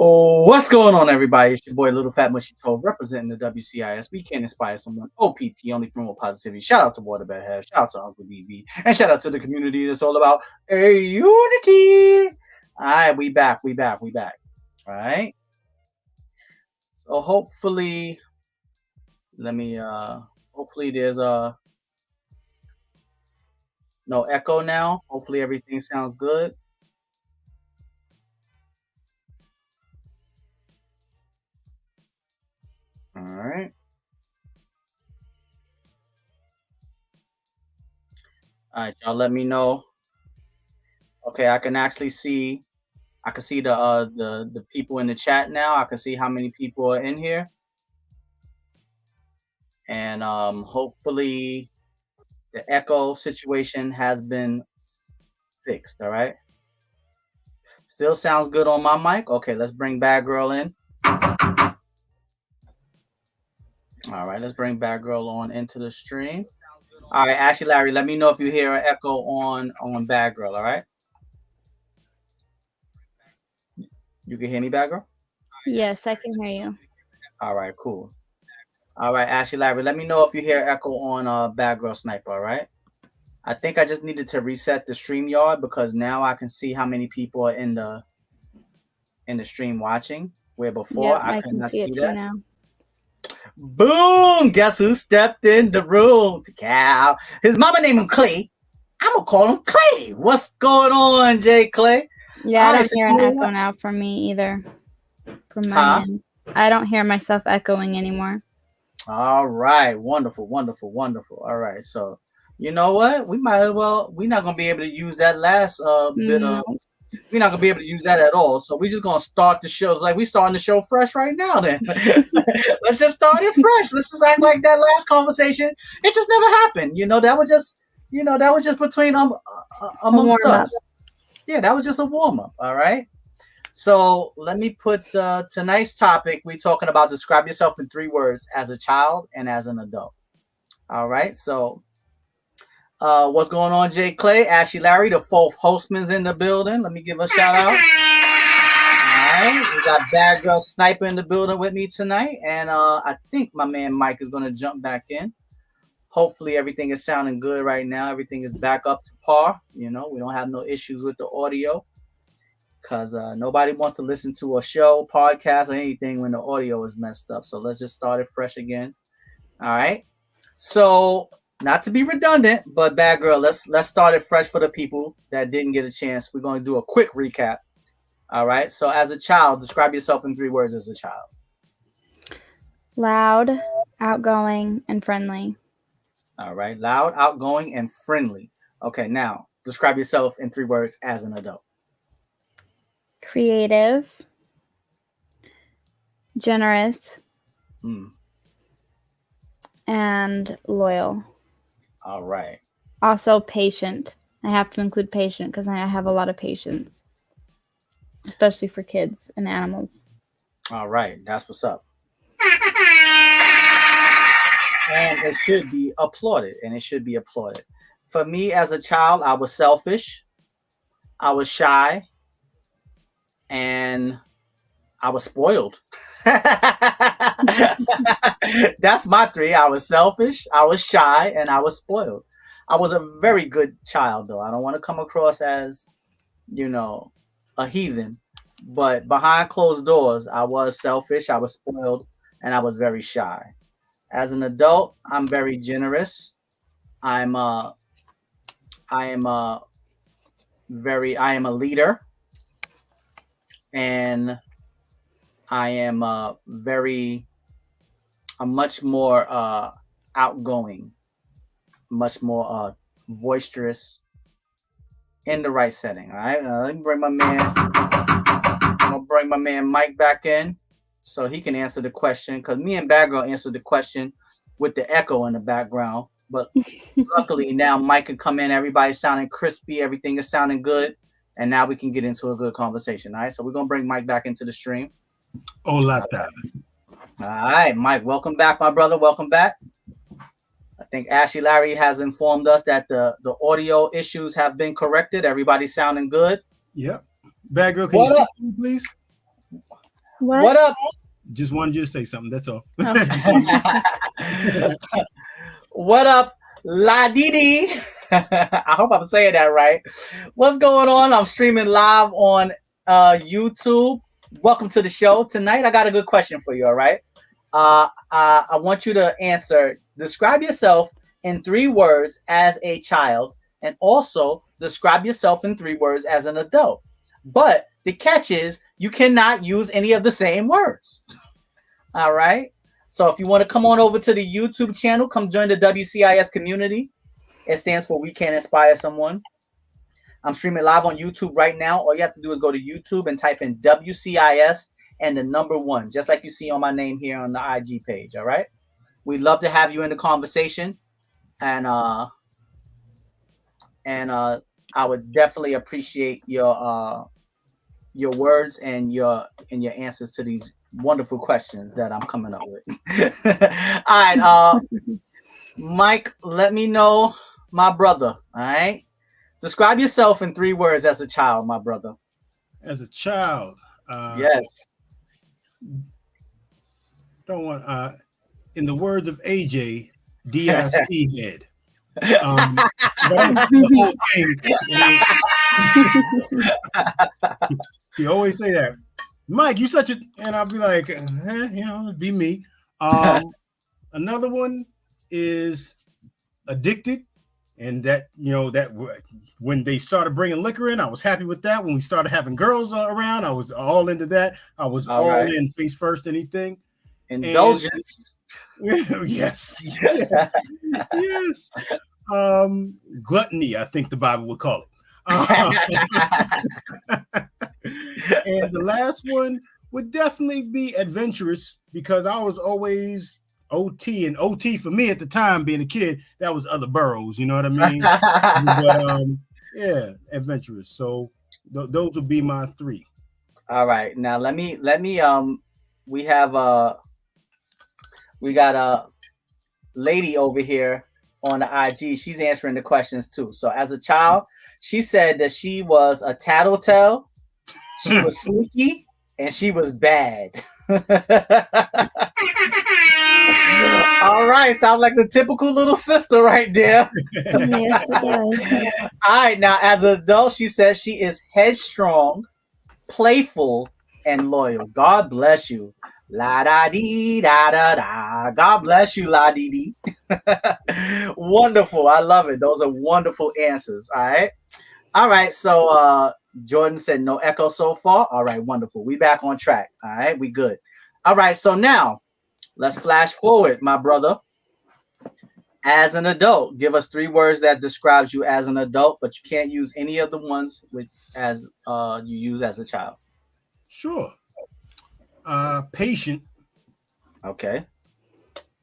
Oh, what's going on, everybody? It's your boy Little Fat Mushy Toe, representing the WCIS. We can inspire someone. OPP, only promote positivity. Shout out to Waterbed Head. Shout out to Uncle BB. And shout out to the community that's all about a unity. All right, we back. All right. So hopefully, hopefully there's no echo now. Hopefully everything sounds good. All right. All right, y'all let me know. Okay, I can actually see the people in the chat now. I can see how many people are in here. And hopefully the echo situation has been fixed. All right. Still sounds good on my mic. Okay, let's bring Badgurl in. All right, let's bring Badgurl on into the stream. All right, Ashley Larry, let me know if you hear an echo on Badgurl. All right. You can hear me, Badgurl? Yes, I can hear you. All right, cool. All right, Ashley Larry, let me know if you hear echo on Badgurl Sniper. All right. I think I just needed to reset the StreamYard because now I can see how many people are in the stream watching. Where before I could not see it that. Now. Boom! Guess who stepped in the room? Cow. His mama named him Clay. I'm gonna call him Clay. What's going on, Jay Clay? Yeah, I don't hear an echo now from me either. From my end. I don't hear myself echoing anymore. All right, wonderful. All right, so you know what? We might as well. We're not gonna be able to use that last bit of. We're not gonna be able to use that at all. So we're just gonna start the show. It's like we starting the show fresh right now. Then let's just start it fresh. Let's just act like that last conversation. It just never happened. That was just between amongst us. Yeah, that was just a warm up. All right. So let me put tonight's topic. We're talking about describe yourself in 3 words as a child and as an adult. All right. So what's going on, Jay Clay, Ashley Larry, the 4th hostman's in the building. Let me give a shout out. All right. We got Badgurl Sniper in the building with me tonight. And I think my man Mike is going to jump back in. Hopefully everything is sounding good right now. Everything is back up to par. We don't have no issues with the audio. Because nobody wants to listen to a show, podcast, or anything when the audio is messed up. So let's just start it fresh again. All right. So not to be redundant, but Badgurl, let's start it fresh for the people that didn't get a chance. We're going to do a quick recap. All right. So as a child, describe yourself in 3 words as a child. Loud, outgoing, and friendly. All right. Loud, outgoing, and friendly. Okay. Now describe yourself in 3 words as an adult. Creative, generous, and loyal. All right. Also patient. I have to include patient because I have a lot of patience, especially for kids and animals. All right. That's what's up. And it should be applauded. For me as a child, I was selfish. I was shy. And I was spoiled. That's my 3. I was selfish, I was shy, and I was spoiled. I was a very good child, though. I don't want to come across as, a heathen. But behind closed doors, I was selfish, I was spoiled, and I was very shy. As an adult, I'm very generous. I am a leader. And I am I'm much more outgoing, much more boisterous in the right setting. All right, let me bring my man. I'm gonna bring my man Mike back in so he can answer the question. Because me and Badgurl answered the question with the echo in the background, but luckily now Mike can come in. Everybody's sounding crispy. Everything is sounding good. And now we can get into a good conversation. All right. So we're going to bring Mike back into the stream. Hola. All right, Mike. Welcome back, my brother. Welcome back. I think Ashley Larry has informed us that the audio issues have been corrected. Everybody's sounding good. Yep. Badgurl, can you speak to me, please? What up? Just wanted you to say something. That's all. What up, La Didi? I hope I'm saying that right. What's going on? I'm streaming live on YouTube. Welcome to the show. Tonight, I got a good question for you, all right? I want you to answer. Describe yourself in 3 words as a child, and also describe yourself in 3 words as an adult. But the catch is you cannot use any of the same words. All right? So if you want to come on over to the YouTube channel, come join the WCIS community. It stands for We Can Inspire Someone. I'm streaming live on YouTube right now. All you have to do is go to YouTube and type in WCIS and the number 1, just like you see on my name here on the IG page. All right. We'd love to have you in the conversation, and I would definitely appreciate your words and your answers to these wonderful questions that I'm coming up with. All right, Mike, let me know, my brother. All right, describe yourself in 3 words as a child, my brother. As a child, yes. Don't want. In the words of AJ, DIC head. But the whole thing. He always say that, Mike, you such a, and I'll be like, it'd be me. Another one is addicted, and that that when they started bringing liquor in, I was happy with that. When we started having girls around, I was all into that. I was all in face first, anything. Indulgence. Yes. Yes. Gluttony, I think the Bible would call it. And the last one would definitely be adventurous, because I was always OT, and OT for me at the time, being a kid, that was other boroughs, you know what I mean? But, yeah, adventurous. So those would be my 3. All right, now let me we got a lady over here on the IG. She's answering the questions too. So as a child, she said that she was a tattletale, she was sneaky, and she was bad. All right, sounds like the typical little sister right there. Yes, it does. All right, now as an adult, she says she is headstrong, playful, and loyal. God bless you. La da dee da da da. God bless you, la dee dee. Wonderful. I love it. Those are wonderful answers. All right. All right. So Jordan said no echo so far. All right, wonderful. We back on track. All right, we good. All right. So now let's flash forward, my brother. As an adult, give us 3 words that describes you as an adult, but you can't use any of the ones as you use as a child. Sure. Patient. Okay.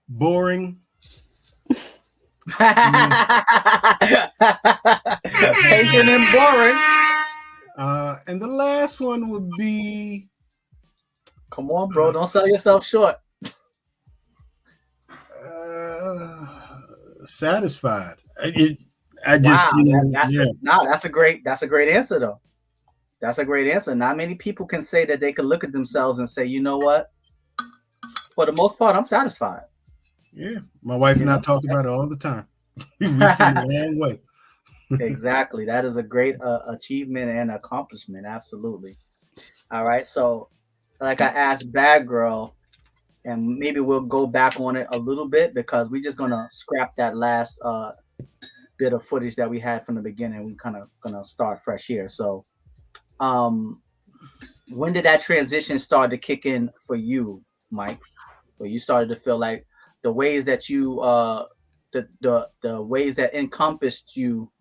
Boring. Patient and boring. And the last one would be. Come on, bro. Don't sell yourself short. Satisfied. That's a great answer though. That's a great answer. Not many people can say that they can look at themselves and say, you know what? For the most part, I'm satisfied. Yeah. My wife and I talk about it all the time. We reached a long way. Exactly. That is a great achievement and accomplishment. Absolutely. All right. So like I asked Badgurl, and maybe we'll go back on it a little bit, because we're just going to scrap that last bit of footage that we had from the beginning. We're kind of going to start fresh here. So when did that transition start to kick in for you, Mike? Where you started to feel like the ways that you the ways that encompassed you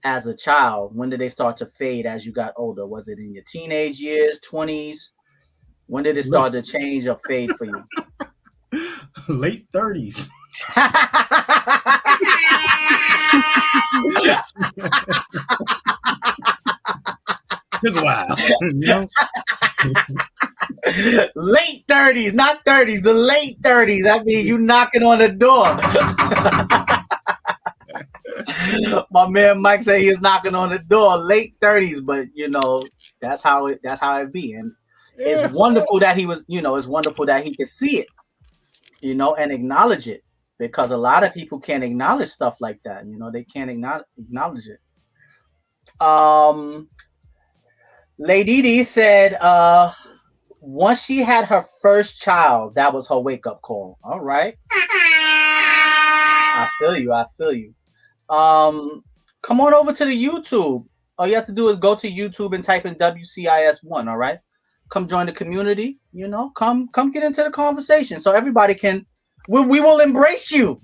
as a child, when did they start to fade as you got older? Was it in your teenage years, 20s? When did it start to change or fade for you? Late 30s. Took a while. Late 30s, not 30s, the late 30s. I mean, you knocking on the door. My man Mike said he is knocking on the door, late 30s, but you know, that's how it be. And It's wonderful that he was, it's wonderful that he could see it, and acknowledge it, because a lot of people can't acknowledge stuff like that. They can't acknowledge it. Lady D said, once she had her first child, that was her wake up call. All right. I feel you. Come on over to the YouTube. All you have to do is go to YouTube and type in WCIS1. All right. Come join the community. Come get into the conversation so everybody can. We will embrace you.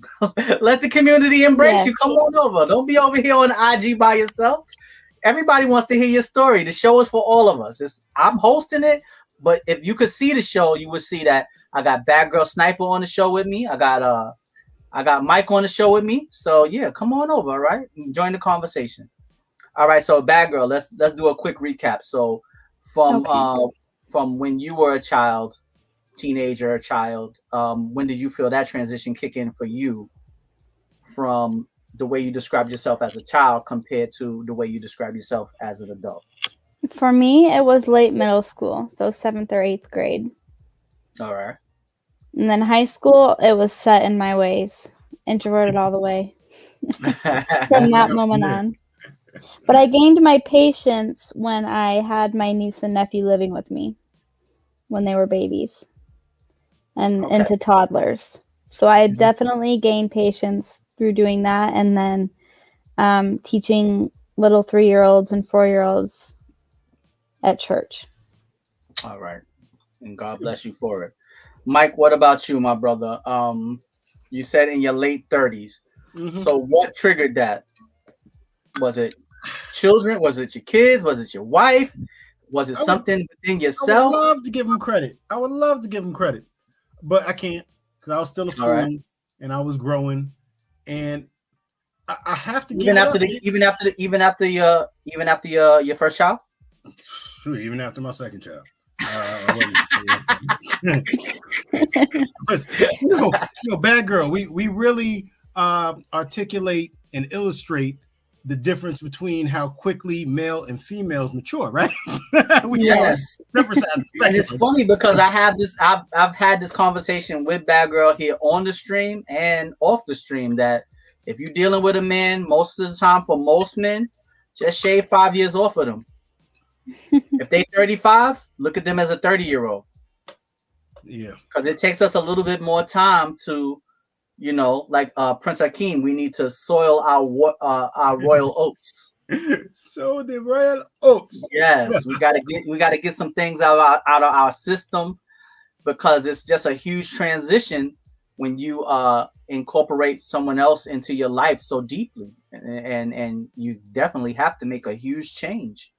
Let the community embrace you. Come on over. Don't be over here on IG by yourself. Everybody wants to hear your story. The show is for all of us. I'm hosting it, but if you could see the show, you would see that I got Badgurl Sniper on the show with me. I got Mike on the show with me. So yeah, come on over, all right? Join the conversation. All right, so Badgurl, let's do a quick recap. So from when you were a child, teenager, child, when did you feel that transition kick in for you from the way you described yourself as a child compared to the way you describe yourself as an adult? For me, it was late middle school, so 7th or 8th grade. All right. And then high school, it was set in my ways. Introverted all the way. From that moment on. But I gained my patience when I had my niece and nephew living with me when they were babies and into toddlers. So I definitely gained patience through doing that, and then teaching little 3-year-olds and 4-year-olds at church. All right. And God bless you for it. Mike, what about you, my brother? You said in your late 30s. Mm-hmm. So what triggered that? Was it children? Was it your kids? Was it your wife? Was it something within yourself? I would love to give him credit. But I can't, because I was still a fool, and I was growing, and I have to even after your first child. Sure, even after my second child. Badgurl, we really articulate and illustrate the difference between how quickly male and females mature, right? Yes. And it's funny because I've had this conversation with Badgurl here on the stream and off the stream, that if you're dealing with a man, most of the time, for most men, just shave 5 years off of them. If they 35, look at them as a 30-year-old. Yeah. Because it takes us a little bit more time to, like Prince Hakeem, we need to soil our royal oats. So the royal oats. Yes, we gotta get some things out of our system, because it's just a huge transition when you incorporate someone else into your life so deeply, and you definitely have to make a huge change.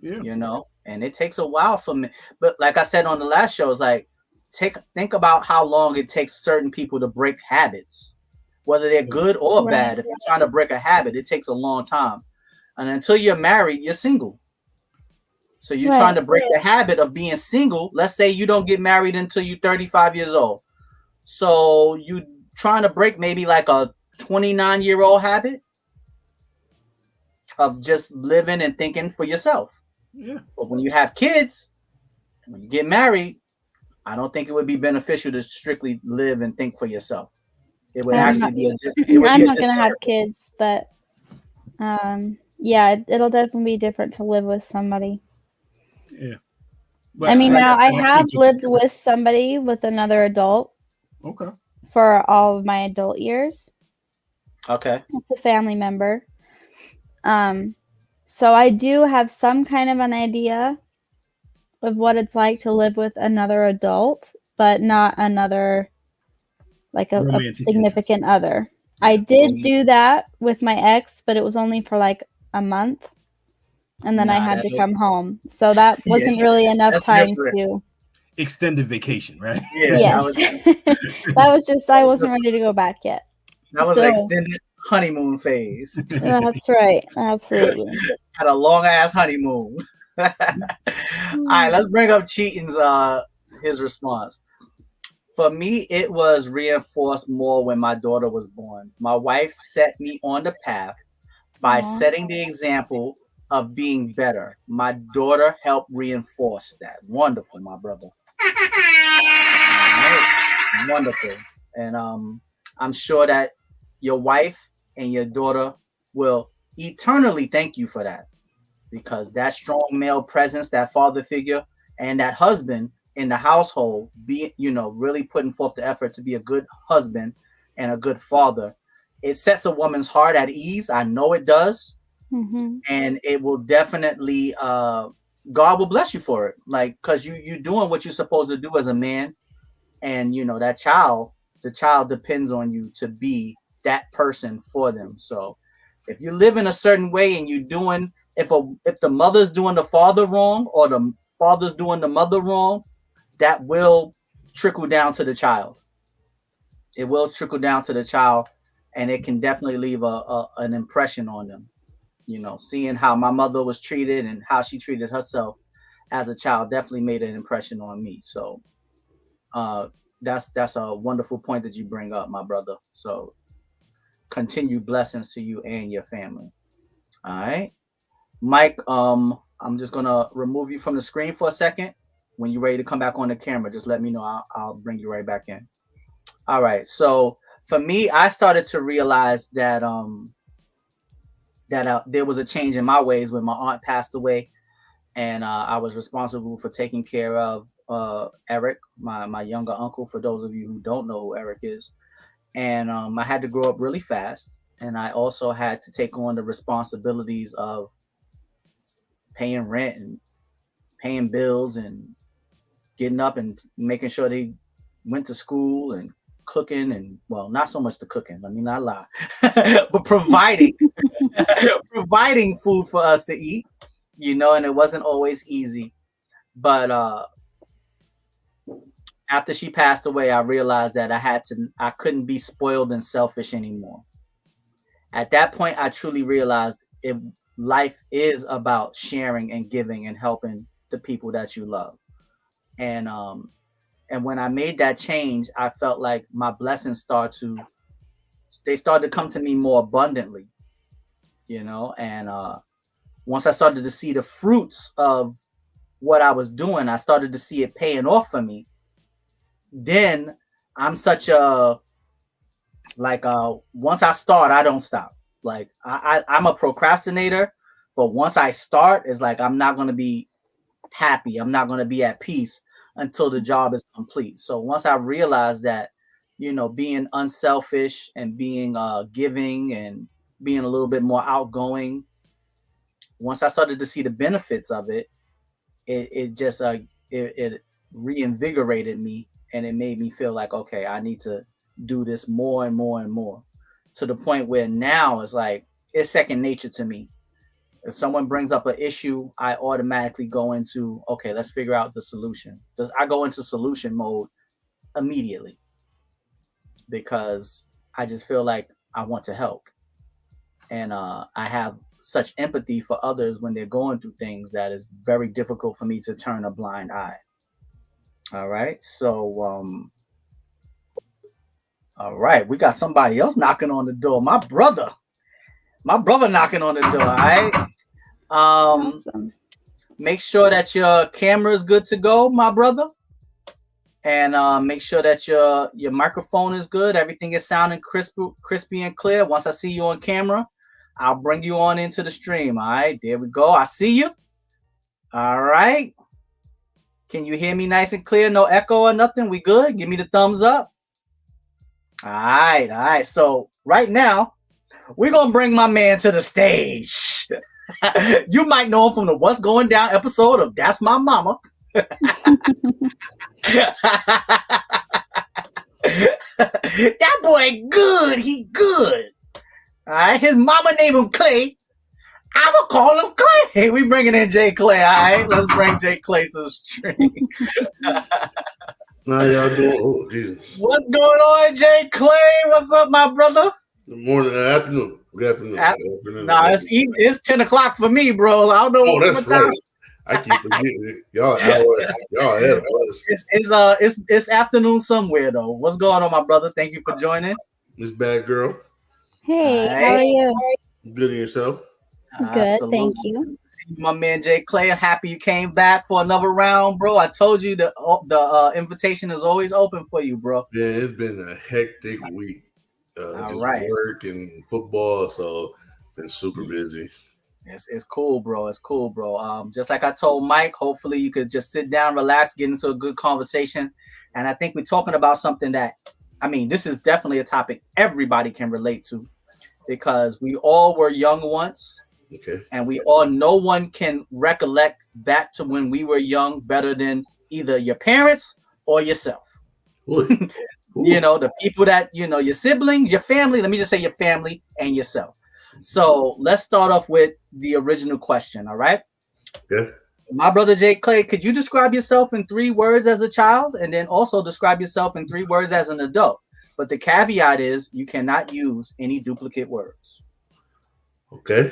Yeah. And it takes a while for me. But like I said on the last show, it's like think about how long it takes certain people to break habits, whether they're good or bad. If you're trying to break a habit, it takes a long time. And until you're married, you're single. So you're trying to break the habit of being single. Let's say you don't get married until you're 35 years old. So you trying to break maybe like a 29-year-old habit of just living and thinking for yourself. Yeah. But when you have kids, when you get married, I don't think it would be beneficial to strictly live and think for yourself. It would I'm not going to have kids, but it'll definitely be different to live with somebody. Yeah. But I mean, now I have lived with somebody, with another adult. Okay. For all of my adult years. Okay. It's a family member. So I do have some kind of an idea of what it's like to live with another adult, but not another, like a significant other. I did do that with my ex, but it was only for like a month, and then I had to come home. So that wasn't really enough time to extended vacation, right? Yeah. Yes. That was just, I wasn't ready to go back yet. That was an extended honeymoon phase. That's right. Absolutely. Had a long ass honeymoon. All right, let's bring up Cheating's his response. For me, it was reinforced more when my daughter was born. My wife set me on the path by setting the example of being better. My daughter helped reinforce that. Wonderful, my brother. Right. Wonderful. And I'm sure that your wife and your daughter will eternally thank you for that, because that strong male presence, that father figure, and that husband in the household, be really putting forth the effort to be a good husband and a good father, it sets a woman's heart at ease. I know it does. Mm-hmm. And it will definitely God will bless you for it, like, because you're doing what you're supposed to do as a man. And the child depends on you to be that person for them. So if you live in a certain way and you're doing, if the mother's doing the father wrong, or the father's doing the mother wrong, that will trickle down to the child. It will trickle down to the child, and it can definitely leave an impression on them. Seeing how my mother was treated and how she treated herself as a child definitely made an impression on me. So that's a wonderful point that you bring up, my brother. So continued blessings to you and your family. All right, Mike. I'm just gonna remove you from the screen for a second. When you're ready to come back on the camera, just let me know. I'll bring you right back in. All right. So for me, I started to realize that there was a change in my ways when my aunt passed away, and I was responsible for taking care of Eric, my younger uncle. For those of you who don't know who Eric is, and I had to grow up really fast, and I also had to take on the responsibilities of paying rent and paying bills and getting up and making sure they went to school and cooking, and well, not so much the cooking, let me not lie, but providing providing food for us to eat, and it wasn't always easy. But after she passed away, I realized that I couldn't be spoiled and selfish anymore. At that point, I truly realized life is about sharing and giving and helping the people that you love. And when I made that change, I felt like my blessings started to come to me more abundantly, and once I started to see the fruits of what I was doing, I started to see it paying off for me. Then I'm such a, like, once I start, I don't stop. Like, I'm a procrastinator, but once I start, it's like I'm not going to be happy. I'm not going to be at peace until the job is complete. So once I realized that, being unselfish and being giving and being a little bit more outgoing, once I started to see the benefits of it, it just it reinvigorated me, and it made me feel like, okay, I need to do this more and more and more, to the point where now it's like it's second nature to me. If someone brings up an issue, I automatically go into, okay, let's figure out the solution. I go into solution mode immediately, because I just feel like I want to help. And I have such empathy for others when they're going through things that is very difficult for me to turn a blind eye. All right. So, all right. We got somebody else knocking on the door. My brother knocking on the door. All right. Awesome. Make sure that your camera is good to go, my brother. And make sure that your microphone is good. Everything is sounding crispy and clear. Once I see you on camera, I'll bring you on into the stream. All right, there we go. I see you. All right. Can you hear me nice and clear? No echo or nothing? We good? Give me the thumbs up. All right. All right. So right now, we're going to bring my man to the stage. You might know him from the What's Going Down episode of That's My Mama. That boy good. He good. All right. His mama named him Clay. I'm going to call him Clay. We bringing in Jay Clay. All right. Let's bring Jay Clay to the stream. How y'all doing? Oh, Jesus. What's going on, Jay Clay? What's up, my brother? Good morning, afternoon. Good afternoon. Good afternoon. Nah, it's 10 o'clock for me, bro. I don't know what time. Right. I keep forgetting it. Y'all ahead of us. It's afternoon somewhere though. What's going on, my brother? Thank you for joining. Miss Badgurl. Hey, right. How are you? Good in yourself? Good, thank you. My man Jay Clay, happy you came back for another round, bro. I told you the invitation is always open for you, bro. Yeah, it's been a hectic week. Just work and football, so been super busy. It's cool, bro. It's cool, bro. Just like I told Mike, hopefully you could just sit down, relax, get into a good conversation. And I think we're talking about something that, I mean, this is definitely a topic everybody can relate to, because we all were young once. Okay. And no one can recollect back to when we were young better than either your parents or yourself. Ooh. You know, the people that, you know, your siblings, your family, let me just say your family and yourself. So let's start off with the original question. All right. Okay. My brother Jay Clay, could you describe yourself in 3 words as a child, and then also describe yourself in 3 words as an adult? But the caveat is you cannot use any duplicate words. Okay.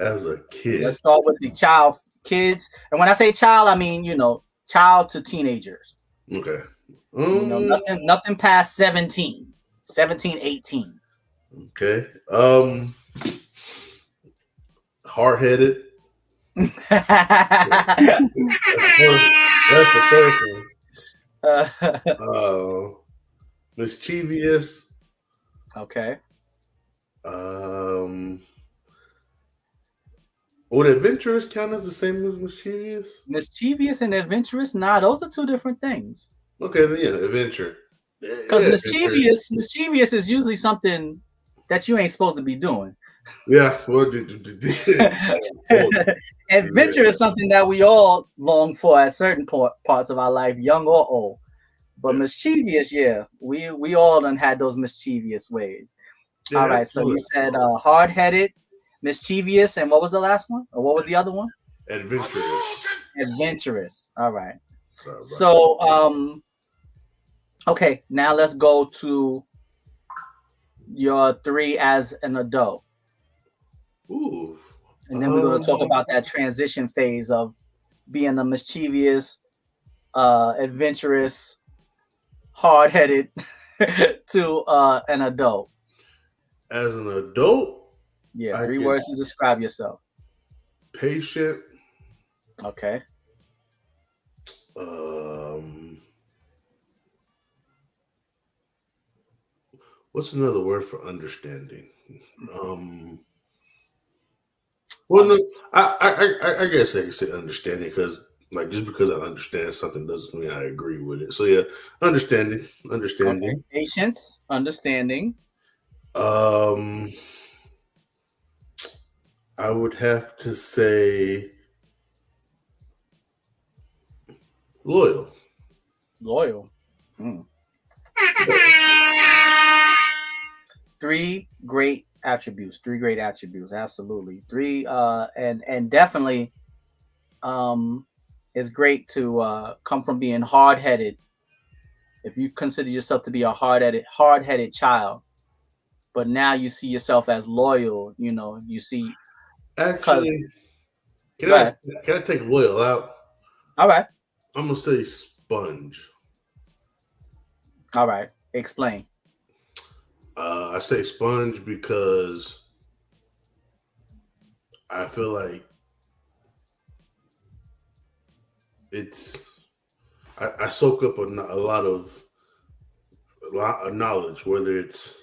As a kid. Let's start with the kids. And when I say child, I mean, you know, child to teenagers. Okay. You know, nothing past 17, 18. Okay. Hard-headed. That's the first one. Mischievous. Okay. Would adventurous count as the same as mischievous? Mischievous and adventurous? Nah, those are 2 different things. Okay, then yeah, adventure. Because mischievous is usually something that you ain't supposed to be doing. Yeah, well, adventure is something that we all long for at certain parts of our life, young or old. But mischievous, yeah, we all done had those mischievous ways. Yeah, all right, so you said hard-headed, mischievous, and what was the last one? Or what was the other one? Adventurous. All right. So, okay, now let's go to your 3 as an adult. Ooh. And then we're going to talk about that transition phase of being a mischievous, adventurous, hard-headed to an adult. As an adult? Yeah, 3 words to describe yourself. Patient. Okay. What's another word for understanding? Well, no, I guess I can say understanding, because like just because I understand something doesn't mean I agree with it. So yeah, understanding. Okay. Patience, understanding. I would have to say loyal. Mm. 3 great attributes. Absolutely. 3 and definitely it's great to come from being hard-headed. If you consider yourself to be a hard-headed child, but now you see yourself as loyal, you know, you see. Actually, can I take loyal out? All right. I'm gonna say sponge. All right. Explain. I say sponge because I feel like I soak up a lot of knowledge, whether it's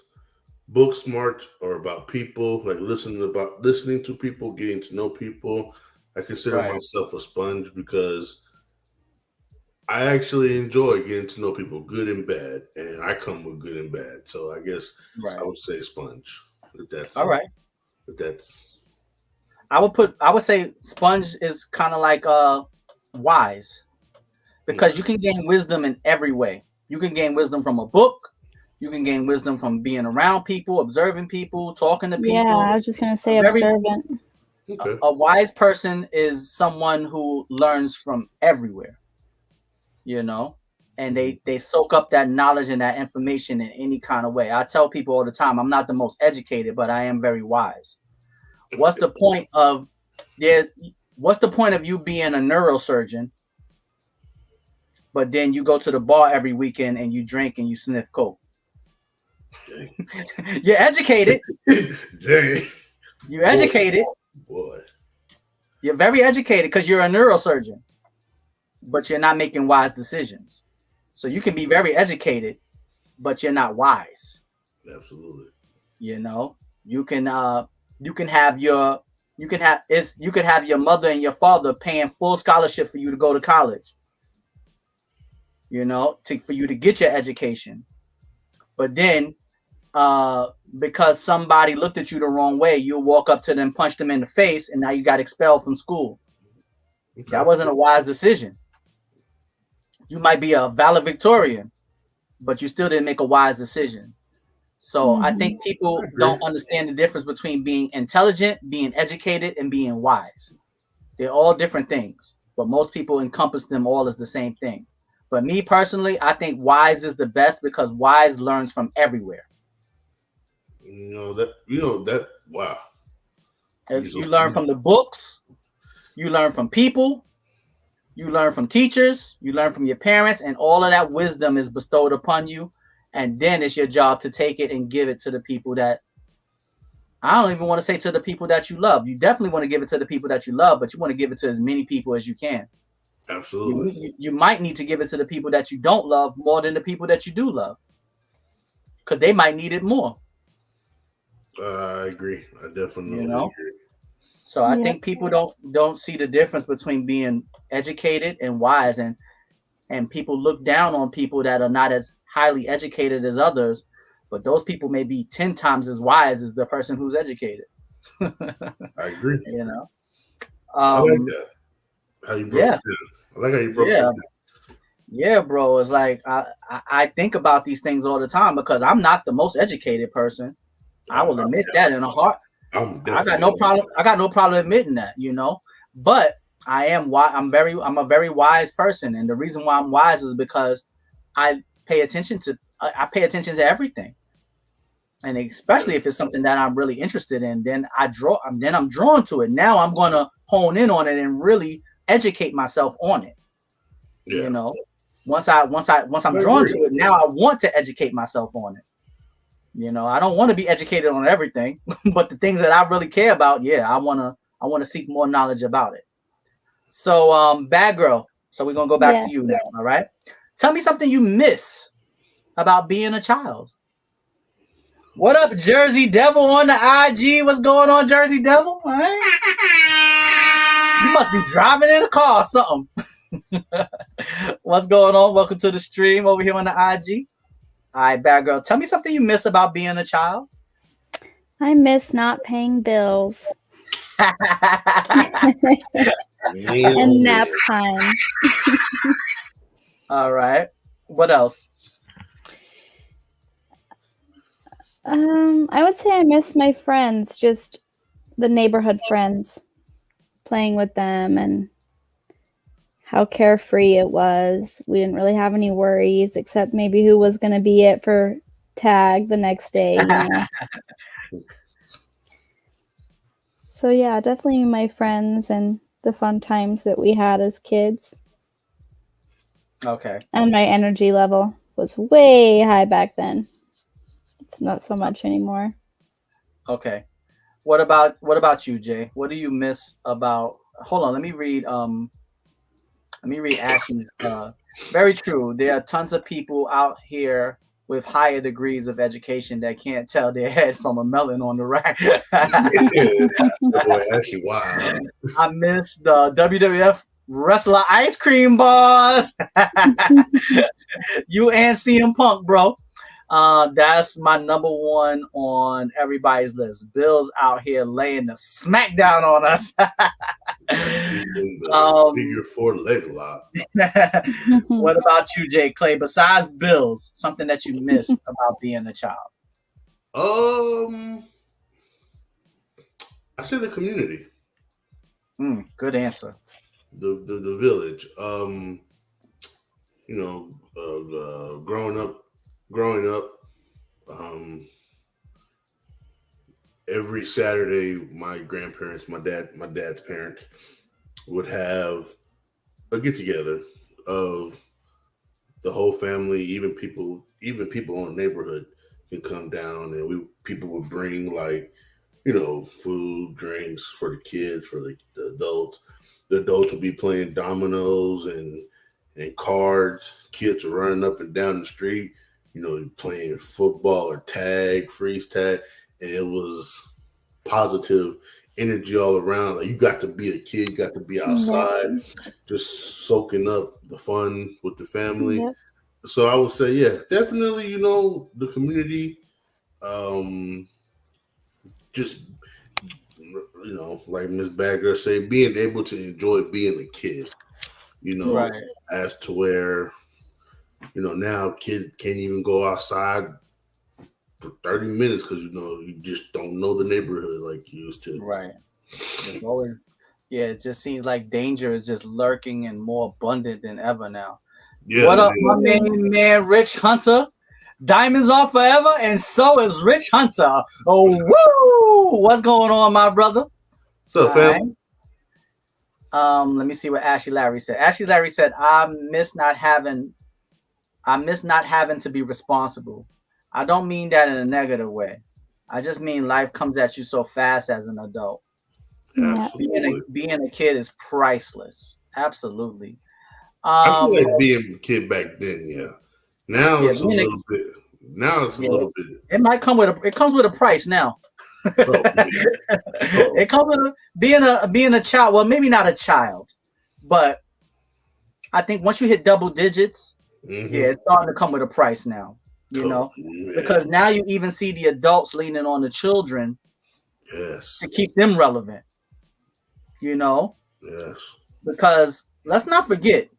book smart or about people, like listening to people, getting to know people. I consider myself a sponge because I actually enjoy getting to know people, good and bad, and I come with good and bad. So I guess I would say sponge. If that's all right. If that's, I would say sponge is kind of like wise, because you can gain wisdom in every way. You can gain wisdom from a book. You can gain wisdom from being around people, observing people, talking to people. Yeah, I was just going to say observant. A wise person is someone who learns from everywhere, you know, and they soak up that knowledge and that information in any kind of way. I tell people all the time, I'm not the most educated, but I am very wise. What's the point of you being a neurosurgeon, but then you go to the bar every weekend and you drink and you sniff coke? You're educated. Dang. You're educated, Boy. You're very educated because you're a neurosurgeon, but you're not making wise decisions. So you can be very educated, but you're not wise. Absolutely. You know, you can have your you can have your mother and your father paying full scholarship for you to go to college. You know, for you to get your education. But then because somebody looked at you the wrong way, you'll walk up to them, punch them in the face, and now you got expelled from school. Okay. That wasn't a wise decision. You might be a valedictorian, but you still didn't make a wise decision. So I think people don't understand the difference between being intelligent, being educated, and being wise. They're all different things, but most people encompass them all as the same thing. But me personally, I think wise is the best because wise learns from everywhere. Wow. If you learn from the books, you learn from people, you learn from teachers, you learn from your parents, and all of that wisdom is bestowed upon you. And then it's your job to take it and give it to the people that, I don't even want to say to the people that you love. You definitely want to give it to the people that you love, but you want to give it to as many people as you can. Absolutely. You might need to give it to the people that you don't love more than the people that you do love, because they might need it more. I agree. I definitely agree. So I think people don't see the difference between being educated and wise, and people look down on people that are not as highly educated as others, but those people may be 10 times as wise as the person who's educated. I agree. You know, I like that. How you broke it down. I like how you broke it down. Yeah, bro. It's like I think about these things all the time because I'm not the most educated person. I will admit that in a heart. I got no problem. I got no problem admitting that, you know. But I'm a very wise person, and the reason why I'm wise is because I pay attention to everything, and especially if it's something that I'm really interested in, then I'm drawn to it. Now I'm gonna hone in on it and really educate myself on it. Yeah. You know, once I'm drawn to it, now I want to educate myself on it. You know, I don't want to be educated on everything, but the things that I really care about, I want to seek more knowledge about it. So, Badgurl, so we're going to go back to you now, all right? Tell me something you miss about being a child. What up, Jersey Devil on the IG? What's going on, Jersey Devil? All right? You must be driving in a car or something. What's going on? Welcome to the stream over here on the IG. All right, Badgurl, tell me something you miss about being a child. I miss not paying bills. And nap time. All right. What else? I would say I miss my friends, just the neighborhood friends, playing with them and how carefree it was. We didn't really have any worries except maybe who was going to be it for tag the next day, you know. So yeah, definitely my friends and the fun times that we had as kids. Okay. And my energy level was way high back then. It's not so much anymore. Okay. What about you, Jay? What do you miss about? Hold on, let me read Ashley's. Very true. There are tons of people out here with higher degrees of education that can't tell their head from a melon on the rack. Boy, Ashley, wow. I miss the WWF wrestler ice cream bars. You and CM Punk, bro. That's my number one on everybody's list. Bill's out here laying the smackdown on us. Figure 4 leg lock. What about you, Jay Clay? Besides Bill's, something that you missed about being a child? I say the community. Good answer. The village. Growing up, every Saturday, my grandparents, my dad's parents would have a get together of the whole family, even people in the neighborhood can come down, and people would bring like food, drinks for the kids, for the adults. The adults will be playing dominoes and cards. Kids are running up and down the street, playing football or tag, freeze tag, and it was positive energy all around. Like, you got to be a kid, got to be outside, just soaking up the fun with the family. Yep. So I would say, yeah, definitely, the community, just, like Miss Badgurl say, being able to enjoy being a kid, right. as to where, now kids can't even go outside for 30 minutes because, you just don't know the neighborhood like you used to. Right. It's always, it just seems like danger is just lurking and more abundant than ever now. Yeah, what up, my main man, Rich Hunter? Diamonds are forever, and so is Rich Hunter. Oh, woo! What's going on, my brother? What's up, fam? Let me see what Ashley Larry said. Ashley Larry said, I miss not having to be responsible. I don't mean that in a negative way. I just mean life comes at you so fast as an adult. Absolutely. Being a kid is priceless. Absolutely. I feel like being a kid back then, yeah. Now it's a little bit. Now it's a little bit. It might come with a price now. It comes with being a child. Well, maybe not a child, but I think once you hit double digits, it's starting to come with a price now. Because now you even see the adults leaning on the children, to keep them relevant. Yes. Because let's not forget,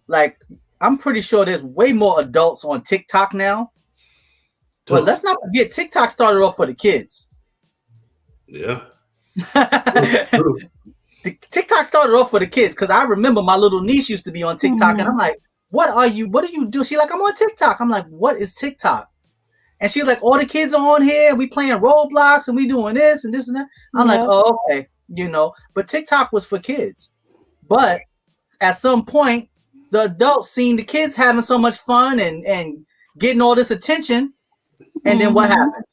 like, I'm pretty sure there's way more adults on TikTok now. But let's not forget, TikTok started off for the kids. Yeah. TikTok started off for the kids, because I remember my little niece used to be on TikTok, and I'm like, what do you do? She's like, I'm on TikTok. I'm like, what is TikTok? And she's like, all the kids are on here, we playing Roblox, and we doing this and this and that. I'm like, oh, okay, But TikTok was for kids. But at some point, the adults seen the kids having so much fun and getting all this attention, and then what happened?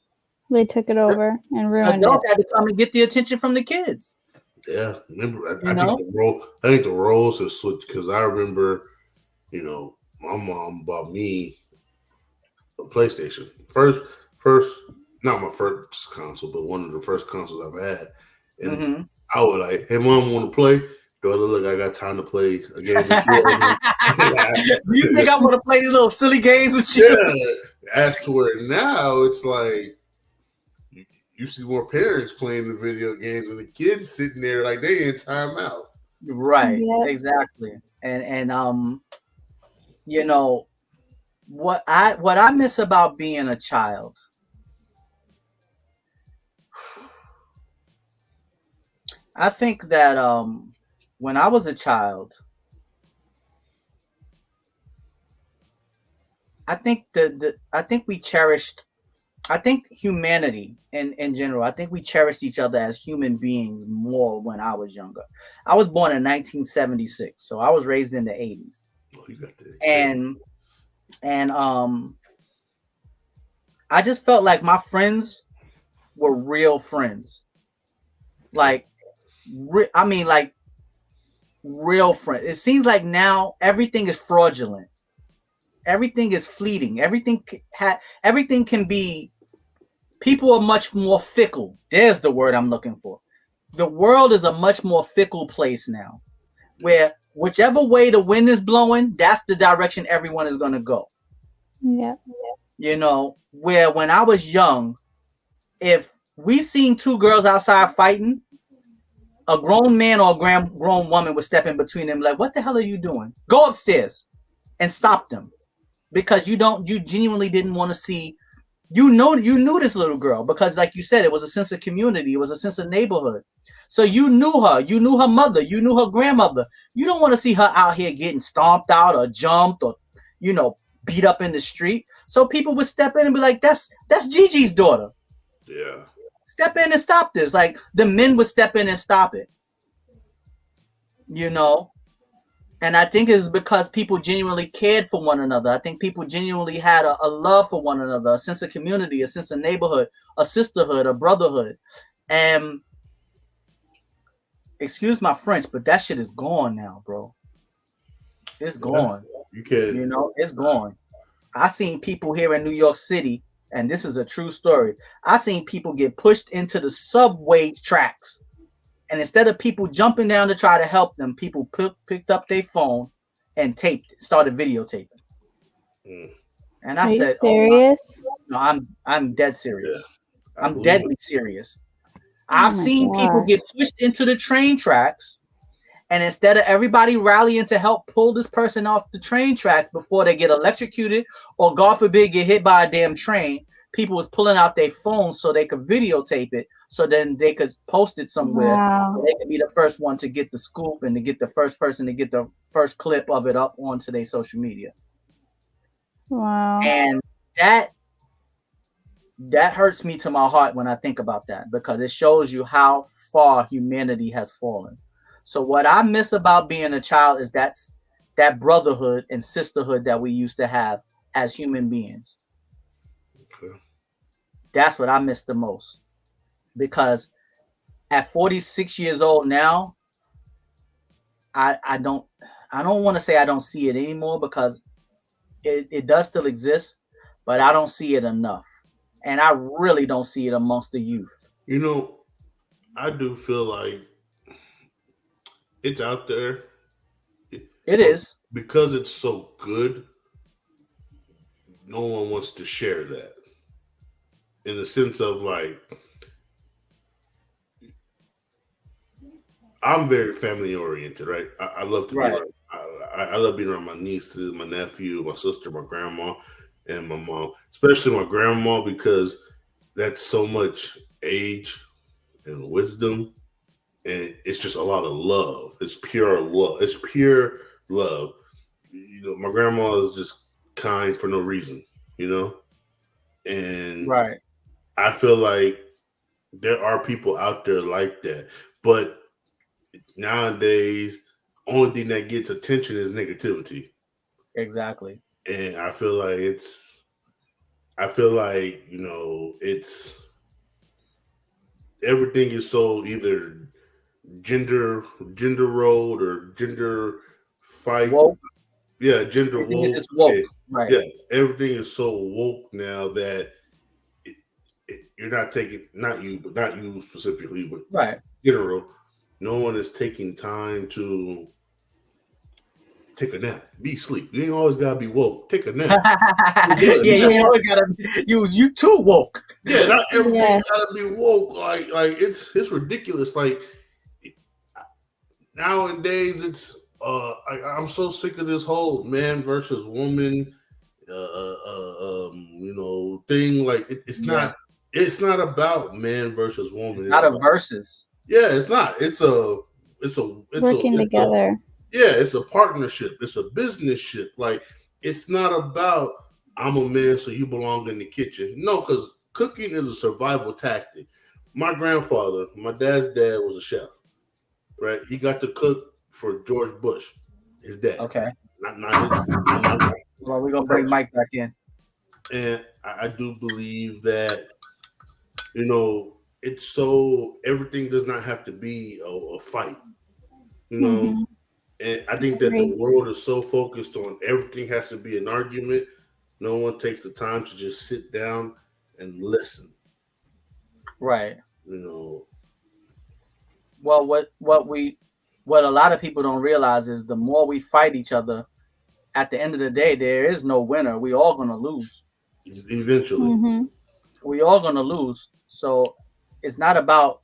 They took it over and ruined it. Adults had to come and get the attention from the kids. Yeah, remember, I think the roles have switched, because I remember, my mom bought me a PlayStation. First, not my first console, but one of the first consoles I've had. And I was like, hey, Mom, want to play? Daughter, look, I got time to play a game with you. You think I want to play these little silly games with you? Yeah. As to where now it's like, you see more parents playing the video games and the kids sitting there like they in timeout. Right. Yep. Exactly. And what I miss about being a child. I think that when I was a child, I think humanity in general, I think we cherished each other as human beings more when I was younger. I was born in 1976, so I was raised in the 80s. Oh, you got that. And I just felt like my friends were real friends. Like, real friends. It seems like now everything is fraudulent. Everything is fleeting. Everything can be. People are much more fickle. There's the word I'm looking for. The world is a much more fickle place now, where whichever way the wind is blowing, that's the direction everyone is going to go. Yeah. Where when I was young, if we seen two girls outside fighting, a grown man or a grown woman would step in between them, like, what the hell are you doing? Go upstairs and stop them. Because you genuinely didn't want to see, you knew this little girl, because like you said, it was a sense of community. It was a sense of neighborhood. So you knew her mother, you knew her grandmother. You don't want to see her out here getting stomped out or jumped or, beat up in the street. So people would step in and be like, that's Gigi's daughter. Yeah. Step in and stop this. Like, the men would step in and stop it. And I think it's because people genuinely cared for one another. I think people genuinely had a love for one another, a sense of community, a sense of neighborhood, a sisterhood, a brotherhood. And excuse my French, but that shit is gone now, bro. It's gone. You can, you know, it's gone. I seen people here in New York City, and this is a true story. I seen people get pushed into the subway tracks. And instead of people jumping down to try to help them, people picked up their phone and started videotaping. And I said, serious? "Oh, no, I'm dead serious. Yeah, I'm deadly serious." I've seen people get pushed into the train tracks, and instead of everybody rallying to help pull this person off the train tracks before they get electrocuted or, God forbid, get hit by a damn train, people was pulling out their phones so they could videotape it, so then they could post it somewhere. Wow. So they could be the first one to get the scoop and to get the first person to get the first clip of it up onto their social media. Wow. And that hurts me to my heart when I think about that, because it shows you how far humanity has fallen. So what I miss about being a child is that brotherhood and sisterhood that we used to have as human beings. Okay. That's what I miss the most, because at 46 years old now, I don't want to say I don't see it anymore, because it does still exist, but I don't see it enough. And I really don't see it amongst the youth. You know, I do feel like it's out there. It is. Because it's so good, no one wants to share that. In the sense of, like, I'm very family oriented, right? I love to be around. I love being around my nieces, my nephew, my sister, my grandma, and my mom. Especially my grandma, because that's so much age and wisdom, and it's just a lot of love. It's pure love. It's pure love. You know, my grandma is just kind for no reason, you know? And I feel like there are people out there like that. But nowadays, only thing that gets attention is negativity. Exactly. And I feel like, you know, it's everything is so either gender rolled or gender fight. Woke. Yeah, gender woke. It's woke. Right. Yeah, everything is so woke now that you're not taking, not you specifically, but right. General, no one is taking time to take a nap, be sleep. You ain't always gotta be woke. Take a nap. You ain't always gotta. You too woke. Yeah, not everyone gotta be woke. Like it's ridiculous. Like nowadays, it's I'm so sick of this whole man versus woman, you know, thing. Like it's not. It's not about man versus woman. It's not a versus. Yeah, it's not. It's working together. It's a partnership. It's a business ship. Like, it's not about I'm a man, so you belong in the kitchen. No, because cooking is a survival tactic. My grandfather, my dad's dad, was a chef. Right? He got to cook for George Bush, his dad. Okay. Not well, we're gonna bring Mike back in. And I do believe that, you know, it's so everything does not have to be a fight, you know. Mm-hmm. And I think that the world is so focused on everything has to be an argument. No one takes the time to just sit down and listen. Right. You know. Well, what a lot of people don't realize is the more we fight each other, at the end of the day, there is no winner. We all gonna lose. Eventually. Mm-hmm. We all gonna lose. So it's not about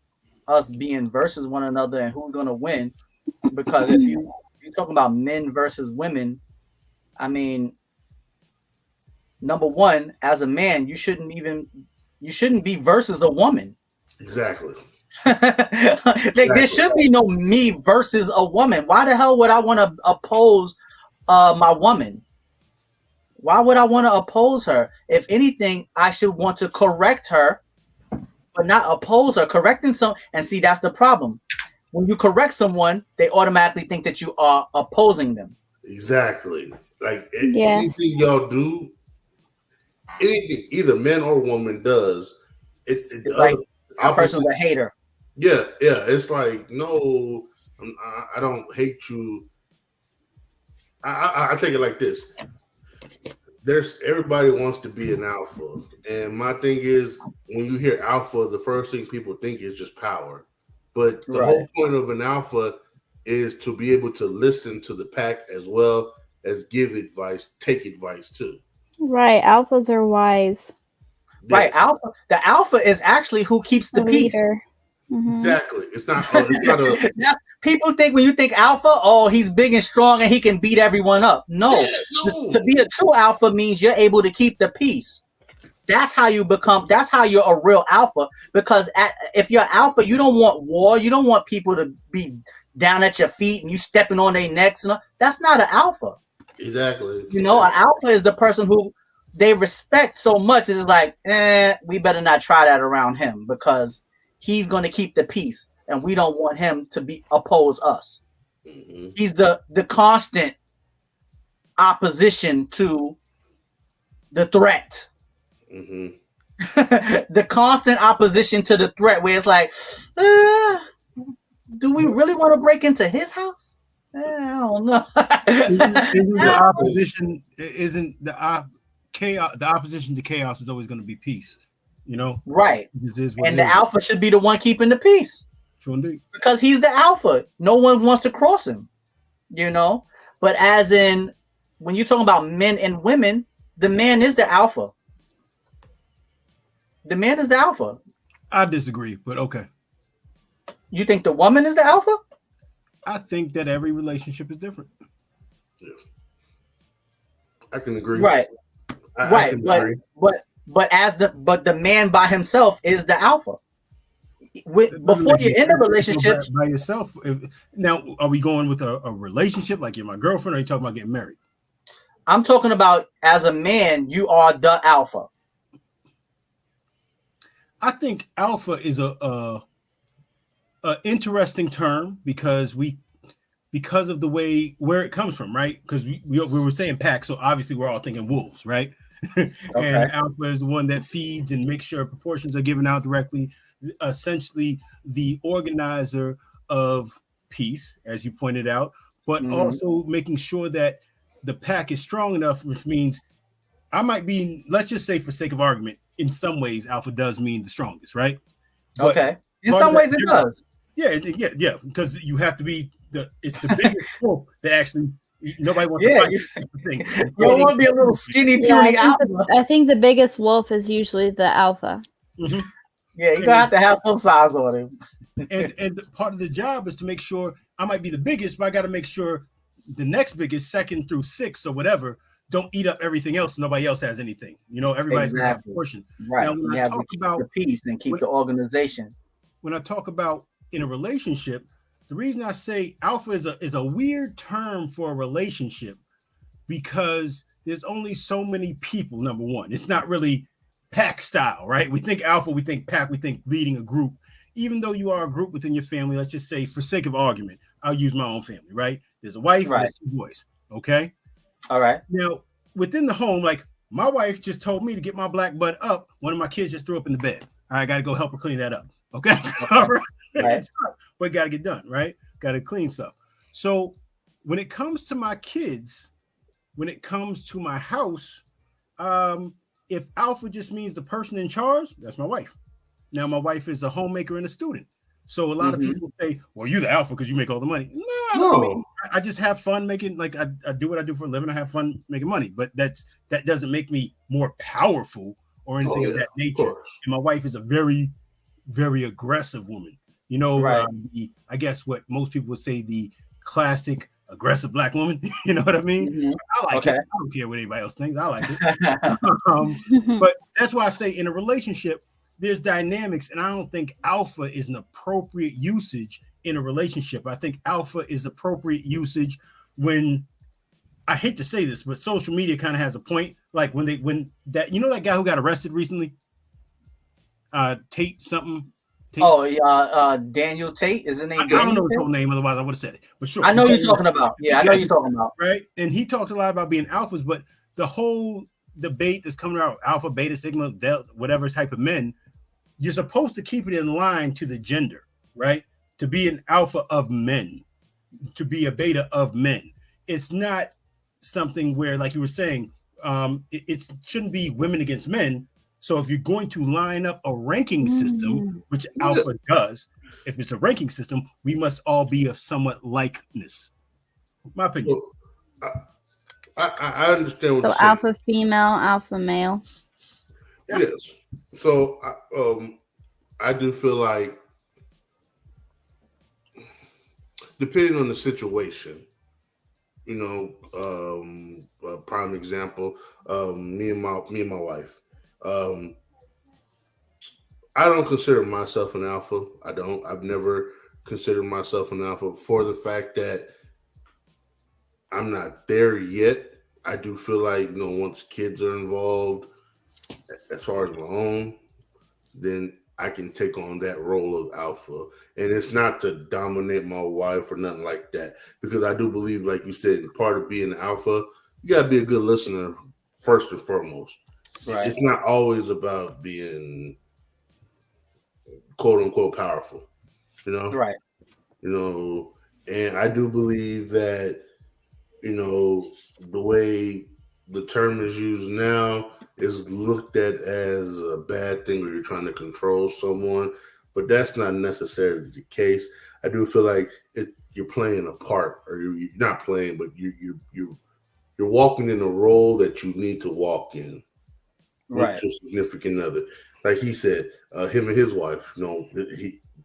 us being versus one another and who's gonna win. Because if you're talking about men versus women, I mean, number one, as a man, you shouldn't be versus a woman. Exactly. There should be no me versus a woman. Why the hell would I want to oppose my woman? Why would I want to oppose her? If anything, I should want to correct her, but not oppose her. Correcting some, and see, that's the problem. when you correct someone, they automatically think that you are opposing them. Exactly. Like anything y'all do, anything either man or woman does, it like a person's a hater. Yeah. It's like, no, I don't hate you. I take it like this. Everybody wants to be an alpha, and my thing is, when you hear alpha, the first thing people think is just power. But the whole point of an alpha is to be able to listen to the pack as well as give advice, take advice too. Right, alphas are wise. Yes. Right, the alpha is actually who keeps the peace. Mm-hmm. Exactly. It's not people think when you think alpha, oh, he's big and strong and he can beat everyone up. No. To be a true alpha means you're able to keep the peace. That's how you're a real alpha, because if you're alpha, you don't want war. You don't want people to be down at your feet and you stepping on their necks. That's not an alpha. Exactly. An alpha is the person who they respect so much. It's like, we better not try that around him, because he's going to keep the peace and we don't want him to oppose us. Mm-hmm. He's the constant opposition to the threat. Mm-hmm. The constant opposition to the threat, where it's like, do we really want to break into his house? I don't know. The opposition isn't chaos. The opposition to chaos is always going to be peace. Right. And the alpha should be the one keeping the peace. True indeed. Because he's the alpha. No one wants to cross him. But as in, when you're talking about men and women, the man is the alpha. The man is the alpha. I disagree, but okay. You think the woman is the alpha? I think that every relationship is different. Yeah. I can agree. Right. I can agree. But the man by himself is the alpha. Before you're in a relationship by yourself. Now, are we going with a relationship like you're my girlfriend, or are you talking about getting married? I'm talking about as a man, you are the alpha. I think alpha is a interesting term because of the way where it comes from, right? Because we were saying pack, so obviously we're all thinking wolves, right? Okay. And alpha is the one that feeds and makes sure proportions are given out directly. Essentially, the organizer of peace, as you pointed out, but also making sure that the pack is strong enough, which means I might be, let's just say for sake of argument, in some ways, alpha does mean the strongest, right? But okay. In some ways, it does. Yeah, because you have to be it's the biggest wolf that actually nobody wants to fight. You don't want to be a little skinny, puny alpha. I think the biggest wolf is usually the alpha. Mm-hmm. Yeah, you're going to have some size on him. and part of the job is to make sure I might be the biggest, but I got to make sure the next biggest, 2nd through 6th or whatever, don't eat up everything else. Nobody else has anything. Everybody's going to have a portion. Right. Now, when I talk about the peace and keep the organization. When I talk about in a relationship, the reason I say alpha is a weird term for a relationship, because there's only so many people. Number one, it's not really pack style, right? We think alpha, we think pack, we think leading a group. Even though you are a group within your family, let's just say, for sake of argument, I'll use my own family, right? There's a wife, and there's 2 boys, okay? All right. Now, within the home, like my wife just told me to get my black butt up. One of my kids just threw up in the bed. I got to go help her clean that up, okay? All right. Right. But got to get done, right? Got to clean stuff. So when it comes to my kids, when it comes to my house, if alpha just means the person in charge, that's my wife. Now, my wife is a homemaker and a student. So a lot of people say, well, you're the alpha because you make all the money. No. I just have fun making, like I do what I do for a living. I have fun making money, but that doesn't make me more powerful or anything of that nature. And my wife is a very, very aggressive woman. Right. I guess what most people would say, the classic aggressive Black woman. You know what I mean? Mm-hmm. I like it. I don't care what anybody else thinks. I like it. But that's why I say in a relationship, there's dynamics, and I don't think alpha is an appropriate usage in a relationship. I think alpha is appropriate usage when, I hate to say this, but social media kind of has a point. Like when that, that guy who got arrested recently, Tate something. Daniel Tate. Is his name I Daniel don't know his Tate? whole name, otherwise I would have said it. But sure. I know you're talking about. Yeah, I know you're talking about. Right. And he talks a lot about being alphas, but the whole debate that's coming out, alpha, beta, sigma, delta, whatever type of men, you're supposed to keep it in line to the gender, right? To be an alpha of men, to be a beta of men. It's not something where, like you were saying, it shouldn't be women against men. So if you're going to line up a ranking system, which alpha does, if it's a ranking system, we must all be of somewhat likeness. My opinion. I understand what So you're saying. alpha female, alpha male. Yeah. Yes. So I do feel like, depending on the situation, you know, a prime example, me and my wife. I don't consider myself an alpha. I've never considered myself an alpha for the fact that I'm not there yet. I do feel like, you know, once kids are involved, as far as my own, then I can take on that role of alpha. And it's not to dominate my wife or nothing like that, because I do believe, like you said, part of being alpha, you got to be a good listener first and foremost. Right. It's not always about being quote unquote powerful, you know? Right. You know, and I do believe that, you know, the way the term is used now is looked at as a bad thing, where you're trying to control someone, but that's not necessarily the case. I do feel like you're playing a part, or you're not playing, but you're walking in a role that you need to walk in with your significant other. Like he said, him and his wife, you know,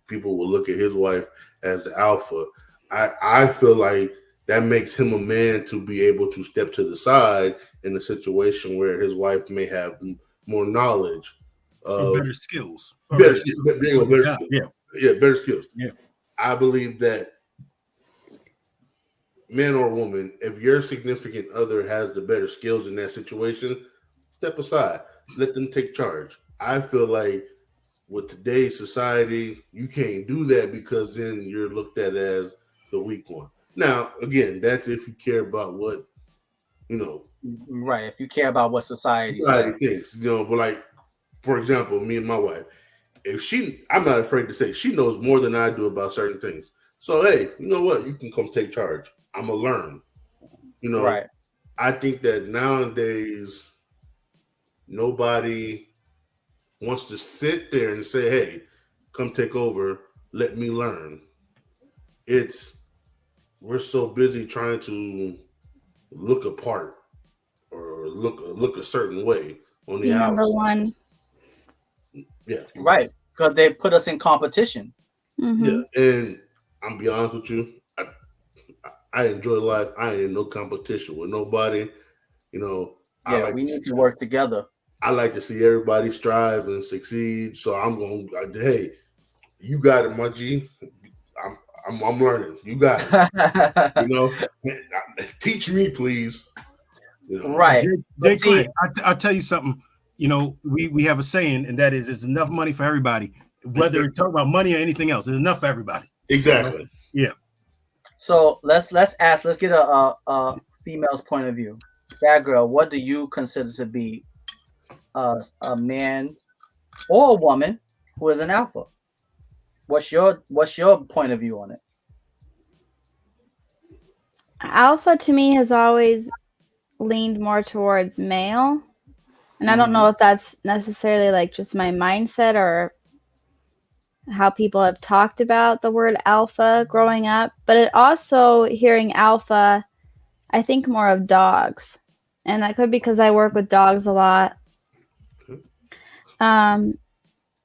people will look at his wife as the alpha. I feel like that makes him a man to be able to step to the side in a situation where his wife may have more knowledge, better skills. Better skills. Yeah, better skills. Yeah. I believe that man or woman, if your significant other has the better skills in that situation, step aside. Let them take charge. I feel like with today's society, you can't do that, because then you're looked at as the weak one. Now, again, that's if you care about what, you know. Right. If you care about what society thinks, you know, but like, for example, me and my wife, I'm not afraid to say she knows more than I do about certain things. So, hey, you know what? You can come take charge. I'm going to learn. You know, right. I think that nowadays, nobody wants to sit there and say, hey, come take over, let me learn. We're so busy trying to look apart or look a certain way on the outside. Number one. Yeah. Right. Because they put us in competition. Mm-hmm. Yeah. And I'm be honest with you, I enjoy life. I ain't in no competition with nobody. You know, yeah, we need to work together. I like to see everybody strive and succeed. So I'm going, hey, you got it, my G. I'm learning. You got it. You know, teach me, please. You know? Right. I'll tell you something. You know, we have a saying, and that is, it's enough money for everybody. Whether you're talking about money or anything else, there's enough for everybody. Exactly. Yeah. So let's get a female's point of view. Badgurl, what do you consider to be a man or a woman who is an alpha? What's your point of view on it? Alpha to me has always leaned more towards male. And I don't know if that's necessarily like just my mindset or how people have talked about the word alpha growing up, but it also, hearing alpha, I think more of dogs. And that could be because I work with dogs a lot.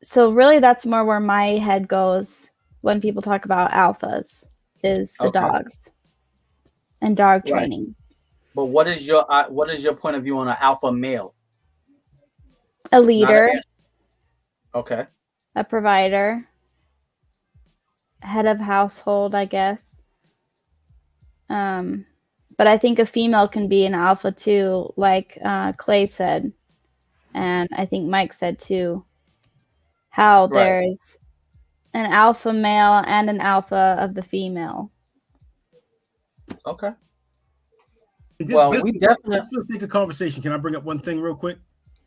So really that's more where my head goes when people talk about alphas, is the dogs and dog training. But what is your point of view on an alpha male? A leader. Okay. A provider. Head of household, I guess. But I think a female can be an alpha too, like Clay said. And I think Mike said too. How there's an alpha male and an alpha of the female. Okay. Well, we definitely. Let's take a conversation. Can I bring up one thing real quick?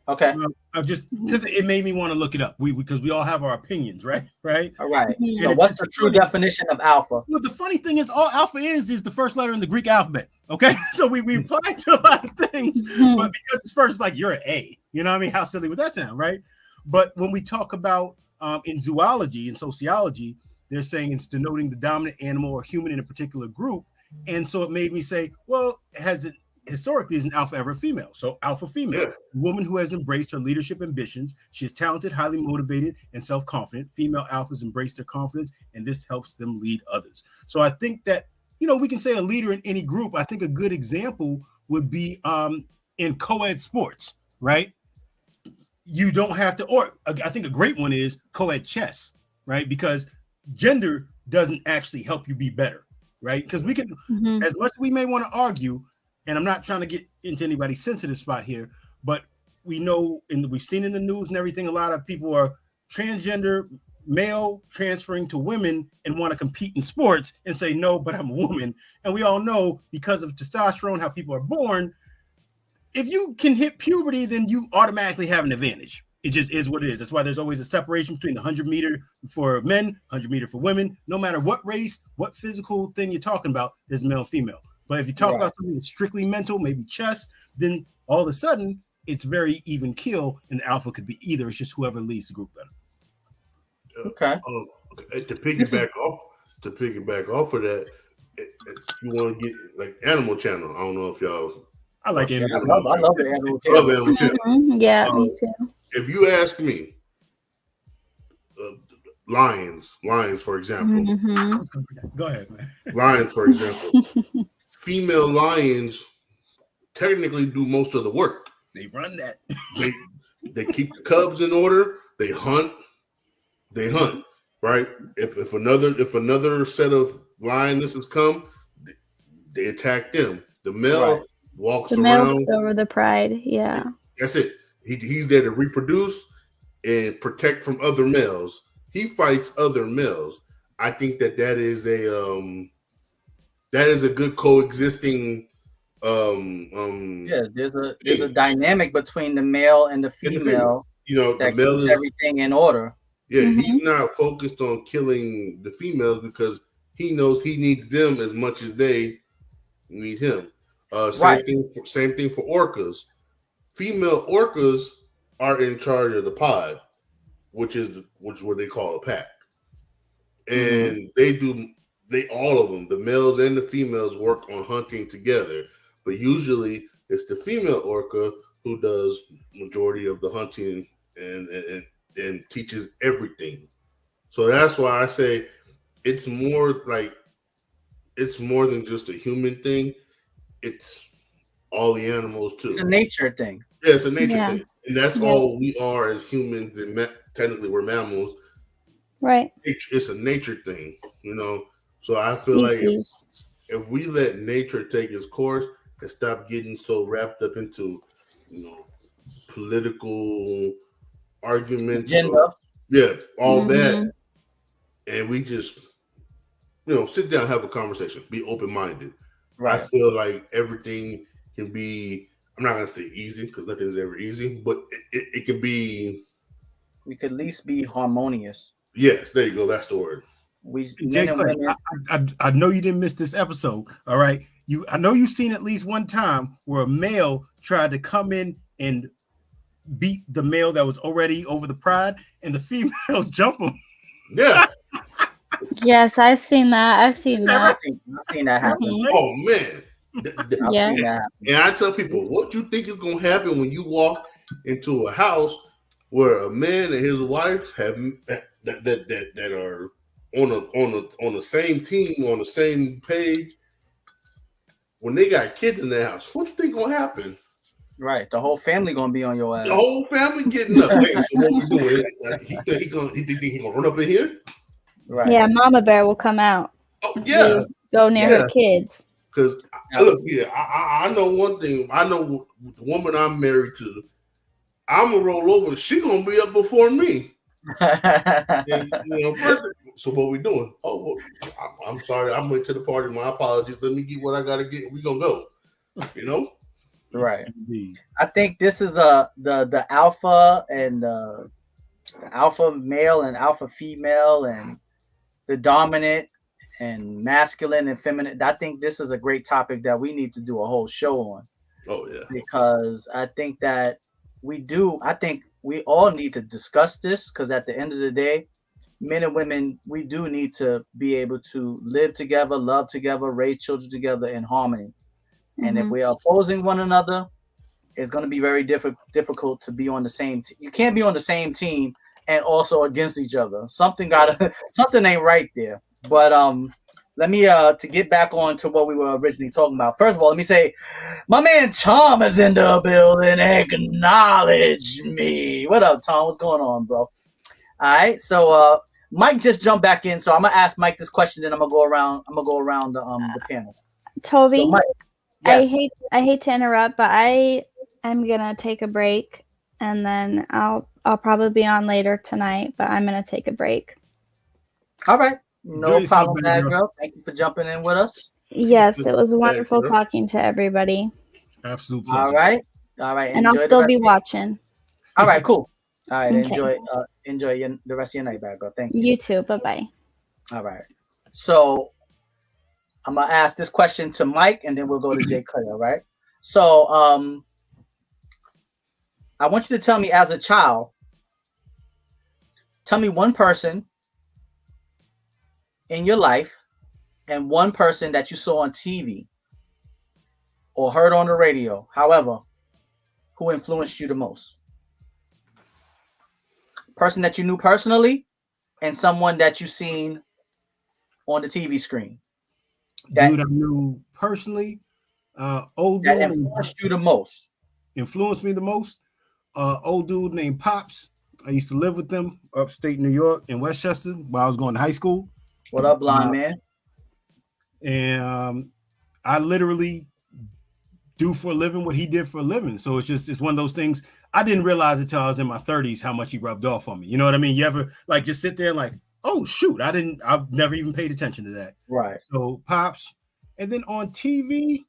Okay. I've just because it made me want to look it up. Because we all have our opinions, right? Right. All right. So what's the true definition of alpha? Well, the funny thing is, all alpha is the first letter in the Greek alphabet. Okay, so we apply to a lot of things, but because it's first, like you're an A. You know what I mean? How silly would that sound, right? But when we talk about in zoology and sociology, they're saying it's denoting the dominant animal or human in a particular group, and so it made me say, well, historically is an alpha ever a female? So alpha female, woman who has embraced her leadership ambitions. She is talented, highly motivated, and self-confident. Female alphas embrace their confidence, and this helps them lead others. So I think that, we can say a leader in any group. I think a good example would be in co-ed sports, right? You don't have to, or I think a great one is co-ed chess, right? Because gender doesn't actually help you be better, right? Because we can, as much as we may want to argue, and I'm not trying to get into anybody's sensitive spot here, but we know, and we've seen in the news and everything, a lot of people are transgender male transferring to women and want to compete in sports and say, no, but I'm a woman. And we all know because of testosterone, how people are born, if you can hit puberty, then you automatically have an advantage. It just is what it is. That's why there's always a separation between the 100 meter for men, 100 meter for women. No matter what race, what physical thing you're talking about, there's male and female. But if you talk about something that's strictly mental, maybe chess, then all of a sudden it's very even kill, and the alpha could be either. It's just whoever leads the group better. Okay. To piggyback off of that, if you want to get like Animal Channel, I don't know if y'all. I like Animal Channel. I love the Animal Channel. Love Animal Channel. Yeah, me too. If you ask me, lions, for example. Go ahead, man. Lions, for example. Female lions technically do most of the work. They run that. They keep the cubs in order. They hunt, right? If another set of lionesses come, they attack them. The male walks around. The male over the pride, yeah. That's it. He's there to reproduce and protect from other males. He fights other males. I think that is a good coexisting. There's a dynamic between the male and the female. That the male keeps everything in order. Yeah, he's not focused on killing the females because he knows he needs them as much as they need him. Same thing for orcas. Female orcas are in charge of the pod, which is what they call a pack, and all of them, the males and the females, work on hunting together. But usually it's the female orca who does majority of the hunting and teaches everything. So that's why I say it's more than just a human thing. It's all the animals too. It's a nature thing. Yeah, it's a nature thing. And that's all we are as humans, and technically we're mammals. Right. It's a nature thing, So I feel like if we let nature take its course and stop getting so wrapped up into, political arguments, agenda, all that, and we just, sit down, have a conversation, be open-minded. Right. I feel like everything can be, I'm not going to say easy because nothing's ever easy, but it can be. We could at least be harmonious. Yes, there you go. That's the word. I know you didn't miss this episode. All right. I know you've seen at least one time where a male tried to come in and beat the male that was already over the pride, and the females jump him. Yeah. Yes, I've seen that. I've seen that happen. Oh man. Yeah. And I tell people, what you think is going to happen when you walk into a house where a man and his wife have that are on the same team, on the same page, when they got kids in their house, what you think gonna happen? Right, the whole family gonna be on your ass. The whole family getting up. Hey, so what we doing? He think he gonna run up in here? Right. Yeah, Mama Bear will come out. Oh yeah, go near her kids. Because look, I know one thing. I know the woman I'm married to. I'm gonna roll over. She gonna be up before me. And, So what we doing? Oh, well, I'm sorry. I'm late to the party. My apologies. Let me get what I gotta get. We gonna go. You know. Right. I think this is the alpha and the alpha male and alpha female and the dominant and masculine and feminine. I think this is a great topic that we need to do a whole show on. Oh yeah. Because I think that I think we all need to discuss this, because at the end of the day, men and women, we do need to be able to live together, love together, raise children together in harmony. And if we are opposing one another, it's going to be very difficult to be on the same team. You can't be on the same team and also against each other. Something ain't right there. But let me to get back on to what we were originally talking about. First of all, let me say, my man Tom is in the building. Acknowledge me. What up, Tom? What's going on, bro? All right. So Mike just jumped back in. So I'm gonna ask Mike this question, then I'm gonna go around the panel. Toby, so Mike, yes. I hate to interrupt, but I'm gonna take a break, and then I'll probably be on later tonight, but I'm gonna take a break. All right. No problem, Badgurl. Thank you for jumping in with us. Yes, it was wonderful talking to everybody. Absolute pleasure. All right. And I'll still be watching. All right, cool. All right, Okay. enjoy the rest of your night, Badgurl. Thank you. You too. Bye-bye. All right. So I'm gonna ask this question to Mike, and then we'll go to Jay Clay. All right. So I want you to tell me, as a child, tell me one person in your life and one person that you saw on TV or heard on the radio, however, who influenced you the most. Person that you knew personally and someone that you seen on the TV screen. Dude I knew personally, old dude that influenced you the most. Influenced me the most. Old dude named Pops. I used to live with them upstate New York in Westchester while I was going to high school. What up, blind man? And I literally do for a living what he did for a living. So it's one of those things. I didn't realize until I was in my 30s how much he rubbed off on me. You know what I mean? You ever like just sit there like, oh shoot, I've never even paid attention to that. Right. So Pops. And then on TV,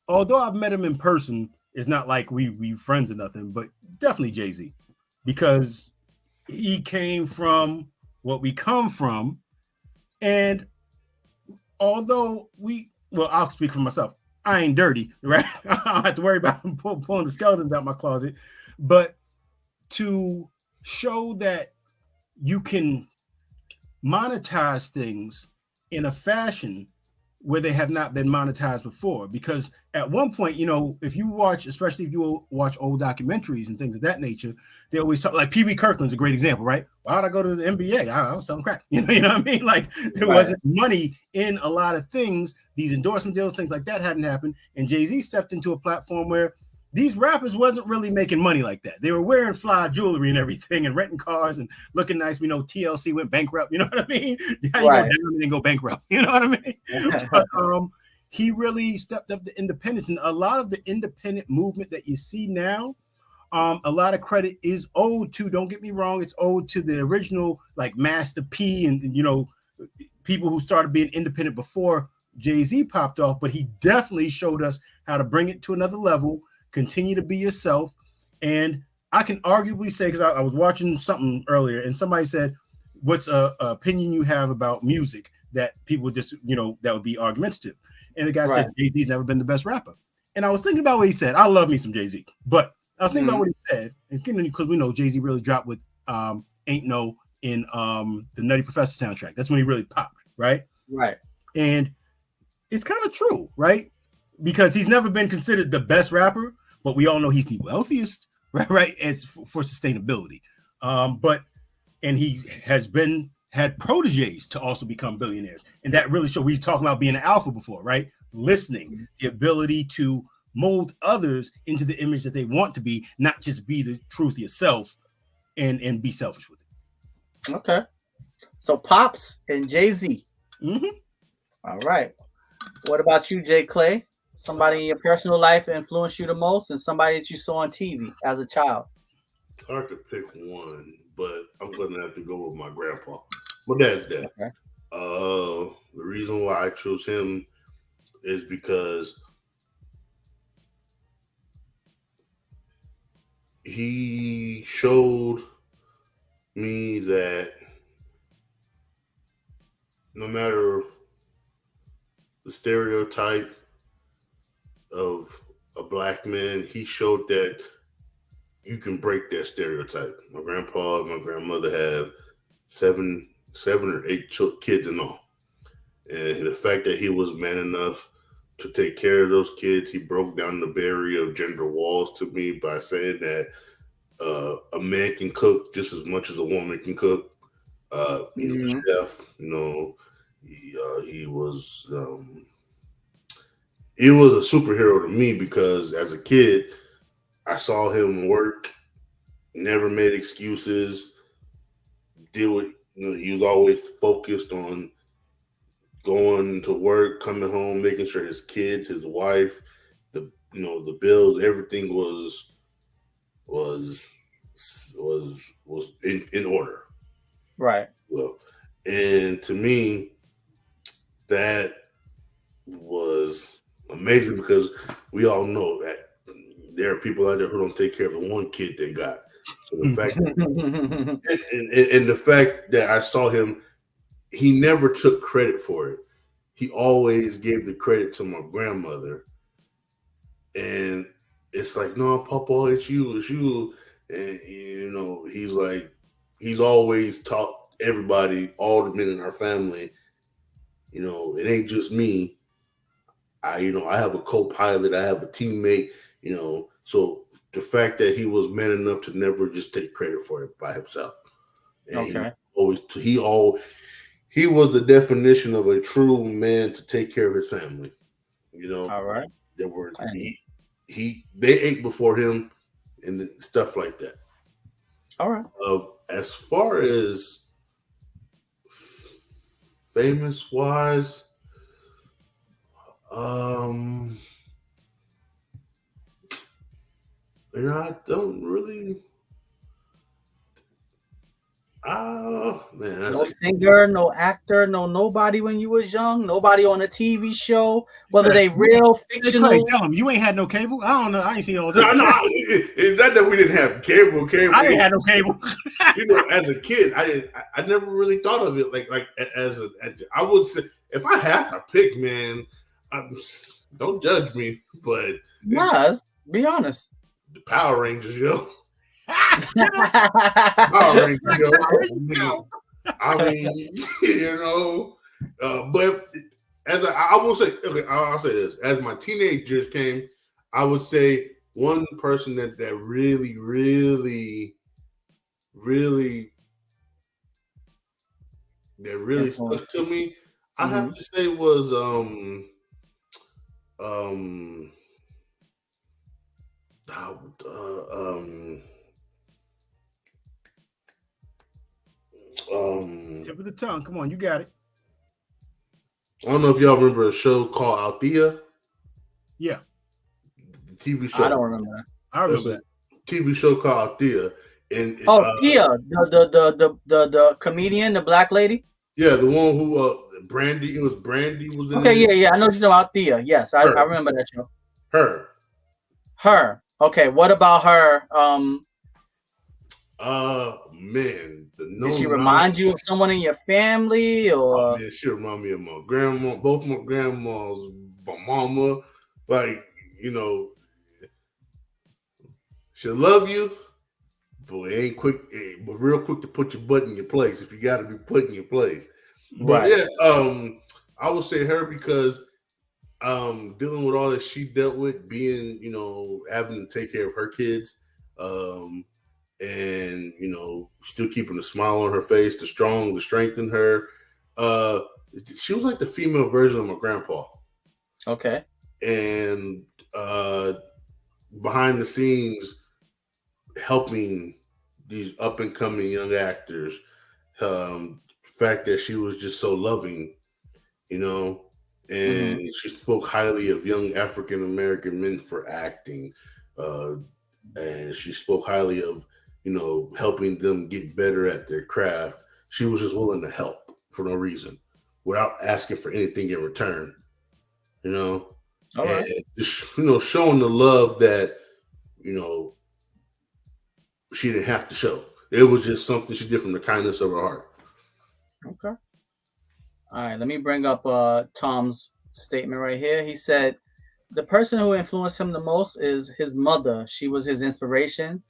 although I've met him in person, it's not like we friends or nothing, but definitely Jay-Z, because he came from what we come from. And although I'll speak for myself. I ain't dirty, right? I don't have to worry about pulling the skeletons out my closet. But to show that you can monetize things in a fashion where they have not been monetized before. Because at one point, if you watch, especially if you watch old documentaries and things of that nature, they always talk, like Pee Wee Kirkland's a great example, right? Why would I go to the NBA? I was selling crack. You know what I mean? Like there wasn't money in a lot of things. These endorsement deals, things like that hadn't happened. And Jay-Z stepped into a platform where these rappers wasn't really making money like that. They were wearing fly jewelry and everything and renting cars and looking nice. We know TLC went bankrupt. You know what I mean? How you go down and then go bankrupt? You know what I mean? But he really stepped up the independence. And a lot of the independent movement that you see now, a lot of credit is owed to, don't get me wrong, it's owed to the original like Master P and people who started being independent before Jay-Z popped off. But he definitely showed us how to bring it to another level. Continue to be yourself. And I can arguably say, because I was watching something earlier and somebody said, what's a opinion you have about music that people just, that would be argumentative? And the guy said, Jay-Z's never been the best rapper. And I was thinking about what he said. I love me some Jay-Z, but I was thinking about what he said. And because we know Jay-Z really dropped with Ain't No in the Nutty Professor soundtrack. That's when he really popped, right? Right. And it's kind of true, right? Because he's never been considered the best rapper, but we all know he's the wealthiest, right? As for sustainability. And he has had proteges to also become billionaires. And that really showed, we were talking about being an alpha before, right? Listening, the ability to mold others into the image that they want to be, not just be the truth yourself and be selfish with it. Okay. So Pops and Jay-Z. Mm-hmm. All right. What about you, Jay Clay? Somebody in your personal life influenced you the most, and somebody that you saw on TV as a child? It's hard to pick one, but I'm going to have to go with my grandpa. But that's that. Okay. The reason why I chose him is because he showed me that no matter the stereotype of a black man, he showed that you can break that stereotype. My grandpa and my grandmother have seven or eight kids in all. And the fact that he was man enough to take care of those kids, he broke down the barrier of gender walls to me by saying that a man can cook just as much as a woman can cook. He was a chef, you know. He was a superhero to me because as a kid, I saw him work, never made excuses, deal with. You know, he was always focused on going to work, coming home, making sure his kids, his wife, the bills, everything was in order. Right. Well, and to me, that was amazing because we all know that there are people out there who don't take care of the one kid they got. So the fact and the fact that I saw him, he never took credit for it. He always gave the credit to my grandmother. And it's like, no, Papa, it's you. And, you know, he's like, he's always taught everybody, all the men in our family, you know, it ain't just me. I have a co-pilot, I have a teammate, you know. So the fact that he was man enough to never just take credit for it by himself. And okay. He was the definition of a true man to take care of his family. You know, All right. There were they ate before him and stuff like that. All right. As far as famous wise, I don't really. Man, no singer, no actor, no nobody when you was young, nobody on a TV show, whether they real, fictional. Hey, tell them you ain't had no cable. I don't know. I ain't seen all that. No, it's not that we didn't have cable. I ain't had no cable. You know, as a kid, I never really thought of it like I would say if I had to pick, man, don't judge me, but be honest. The Power Rangers, yo. Power Rangers, yo. I mean, you know, but as I will say, okay, I'll say this: as my teenagers came, I would say one person that really, really, really, stuck to me, I have to say was tip of the tongue. Come on, you got it. I don't know if y'all remember a show called Althea. Yeah, the TV show. I don't remember that. I remember that TV show called Althea. And Thea, the comedian, the black lady. Yeah, the one who Brandy. It was Brandy was in. Okay, yeah. I know you're talking about Thea. Yes, I remember that show. Her. Okay, what about her? Man, did she remind you of someone in your family, or? Oh, man, she remind me of my grandma. Both my grandmas, my mama. Like, you know, she'll love you, but it ain't quick, but real quick to put your butt in your place if you got to be put in your place. But right. Yeah, I would say her because dealing with all that she dealt with, being, you know, having to take care of her kids, and, you know, still keeping a smile on her face, the strength in her. She was like the female version of my grandpa. Okay. And behind the scenes, helping these up and coming young actors. Fact that she was just so loving, you know, and she spoke highly of young African American men for acting, and she spoke highly of, you know, helping them get better at their craft. she was just willing to help for no reason without asking for anything in return. You know, just, showing the love that, she didn't have to show. It was just something she did from the kindness of her heart. Okay. All right, let me bring up Tom's statement right here. He said, the person who influenced him the most is his mother. She was his inspiration.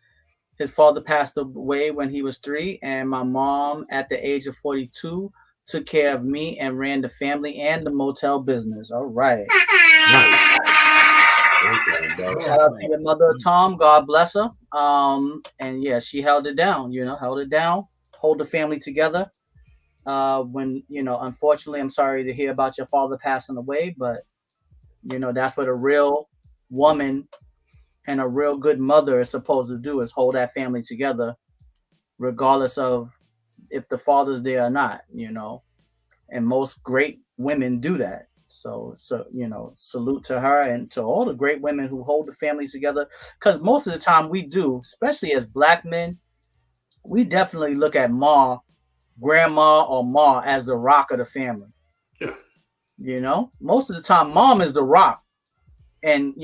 His father passed away when he was 3, and my mom, at the age of 42, took care of me and ran the family and the motel business. All right. Nice. Shout out to your mother, Tom. God bless her. And yeah, she held it down. Hold the family together. When unfortunately, I'm sorry to hear about your father passing away, but that's what a real woman and a real good mother is supposed to do, is hold that family together, regardless of if the father's there or not. And most great women do that. So salute to her and to all the great women who hold the families together, because most of the time we do, especially as Black men, we definitely look at grandma or ma as the rock of the family. Yeah. Most of the time mom is the rock, and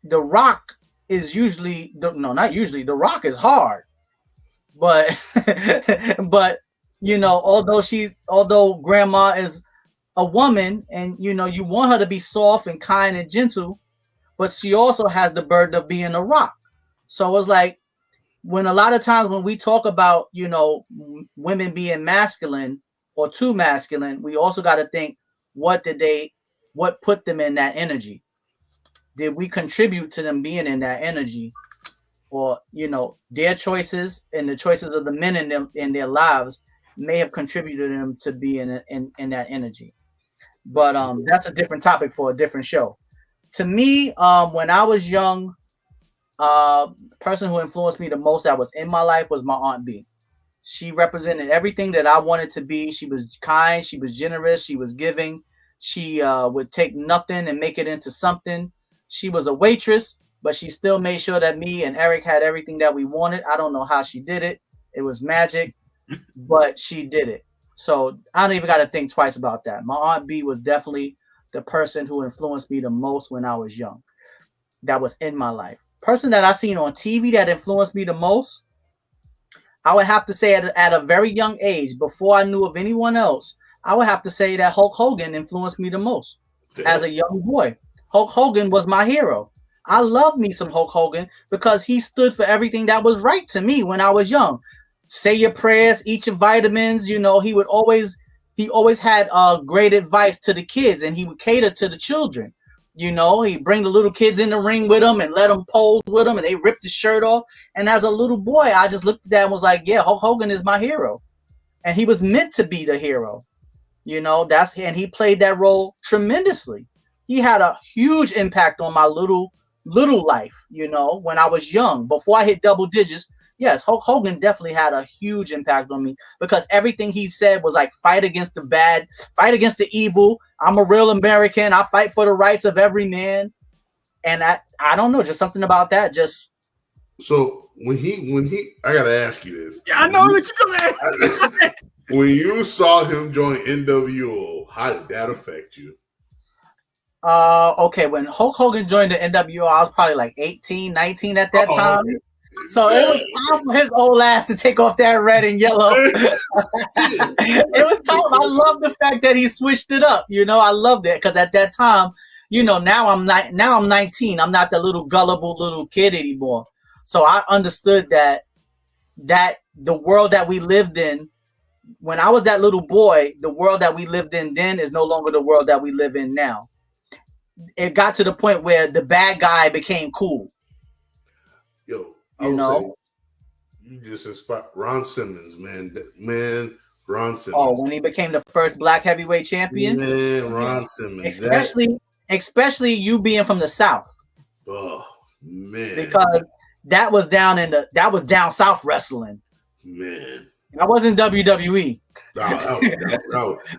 the rock is usually not usually, the rock is hard, but but although grandma is a woman, and you want her to be soft and kind and gentle, but she also has the burden of being a rock. So it's like, when a lot of times when we talk about women being masculine or too masculine, we also got to think, what put them in that energy? Did we contribute to them being in that energy? Or their choices and the choices of the men in their lives may have contributed them to be in that energy. But that's a different topic for a different show. To me, when I was young, the person who influenced me the most that was in my life was my Aunt B. She represented everything that I wanted to be. She was kind, she was generous, she was giving. She would take nothing and make it into something. She was a waitress, but she still made sure that me and Eric had everything that we wanted. I don't know how she did it. It was magic, but she did it. So I don't even got to think twice about that. My Aunt B was definitely the person who influenced me the most when I was young. That was in my life. Person that I seen on TV that influenced me the most, I would have to say at a very young age, before I knew of anyone else, I would have to say that Hulk Hogan influenced me the most. As a young boy. Hulk Hogan was my hero. I loved me some Hulk Hogan because he stood for everything that was right to me when I was young. Say your prayers, eat your vitamins. He always had great advice to the kids, and he would cater to the children. He'd bring the little kids in the ring with him and let them pose with him, and they ripped his shirt off. And as a little boy, I just looked at that and was like, yeah, Hulk Hogan is my hero. And he was meant to be the hero. And he played that role tremendously. He had a huge impact on my little life, when I was young, before I hit double digits. Yes, Hulk Hogan definitely had a huge impact on me, because everything he said was like, fight against the bad, fight against the evil. I'm a real American. I fight for the rights of every man. And I don't know, just something about that. So when he, I gotta ask you this. Yeah, I know that you're gonna ask. When you saw him join NWO, how did that affect you? Okay, when Hulk Hogan joined the NWO, I was probably like 18, 19 at that time. Okay. So it was time for his old ass to take off that red and yellow. It was time. I love the fact that he switched it up. I loved it, because at that time, now I'm 19. I'm not the little gullible little kid anymore. So I understood that the world that we lived in, when I was that little boy, the world that we lived in then is no longer the world that we live in now. It got to the point where the bad guy became cool. Yo, you just inspired Ron Simmons, man. Ron Simmons. Oh, when he became the first black heavyweight champion? Man, Ron Simmons. Especially you being from the South. Oh, man. Because that was down South wrestling. Man. That wasn't WWE. That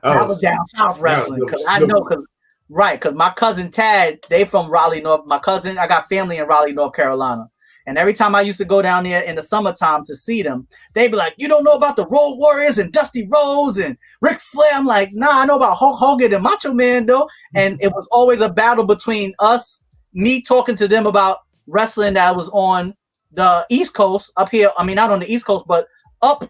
was down South wrestling. Because my cousin Tad, they from Raleigh, North. I got family in Raleigh, North Carolina. And every time I used to go down there in the summertime to see them, they'd be like, you don't know about the Road Warriors and Dusty Rhodes and Ric Flair. I'm like, nah, I know about Hulk Hogan and Macho Man, though. And it was always a battle between us, me talking to them about wrestling that was on the East Coast up here. I mean, not on the East Coast, but up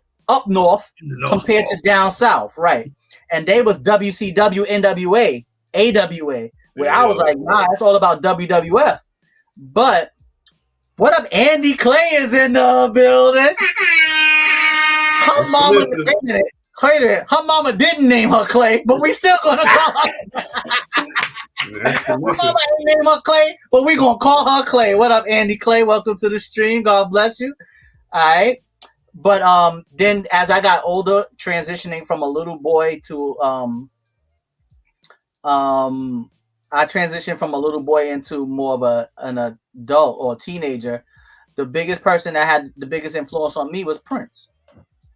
north compared to down south, right? And they was WCW, NWA, AWA, where I was like, nah, it's all about WWF. But what up, Andy Clay is in the building. Her mama, her mama didn't name her Clay, but we still gonna call her. Her mama didn't name her Clay, but we gonna call her Clay. What up, Andy Clay? Welcome to the stream. God bless you. All right. But then as I got older, transitioning from a little boy to I transitioned from a little boy into more of an adult or teenager. The biggest person that had the biggest influence on me was Prince.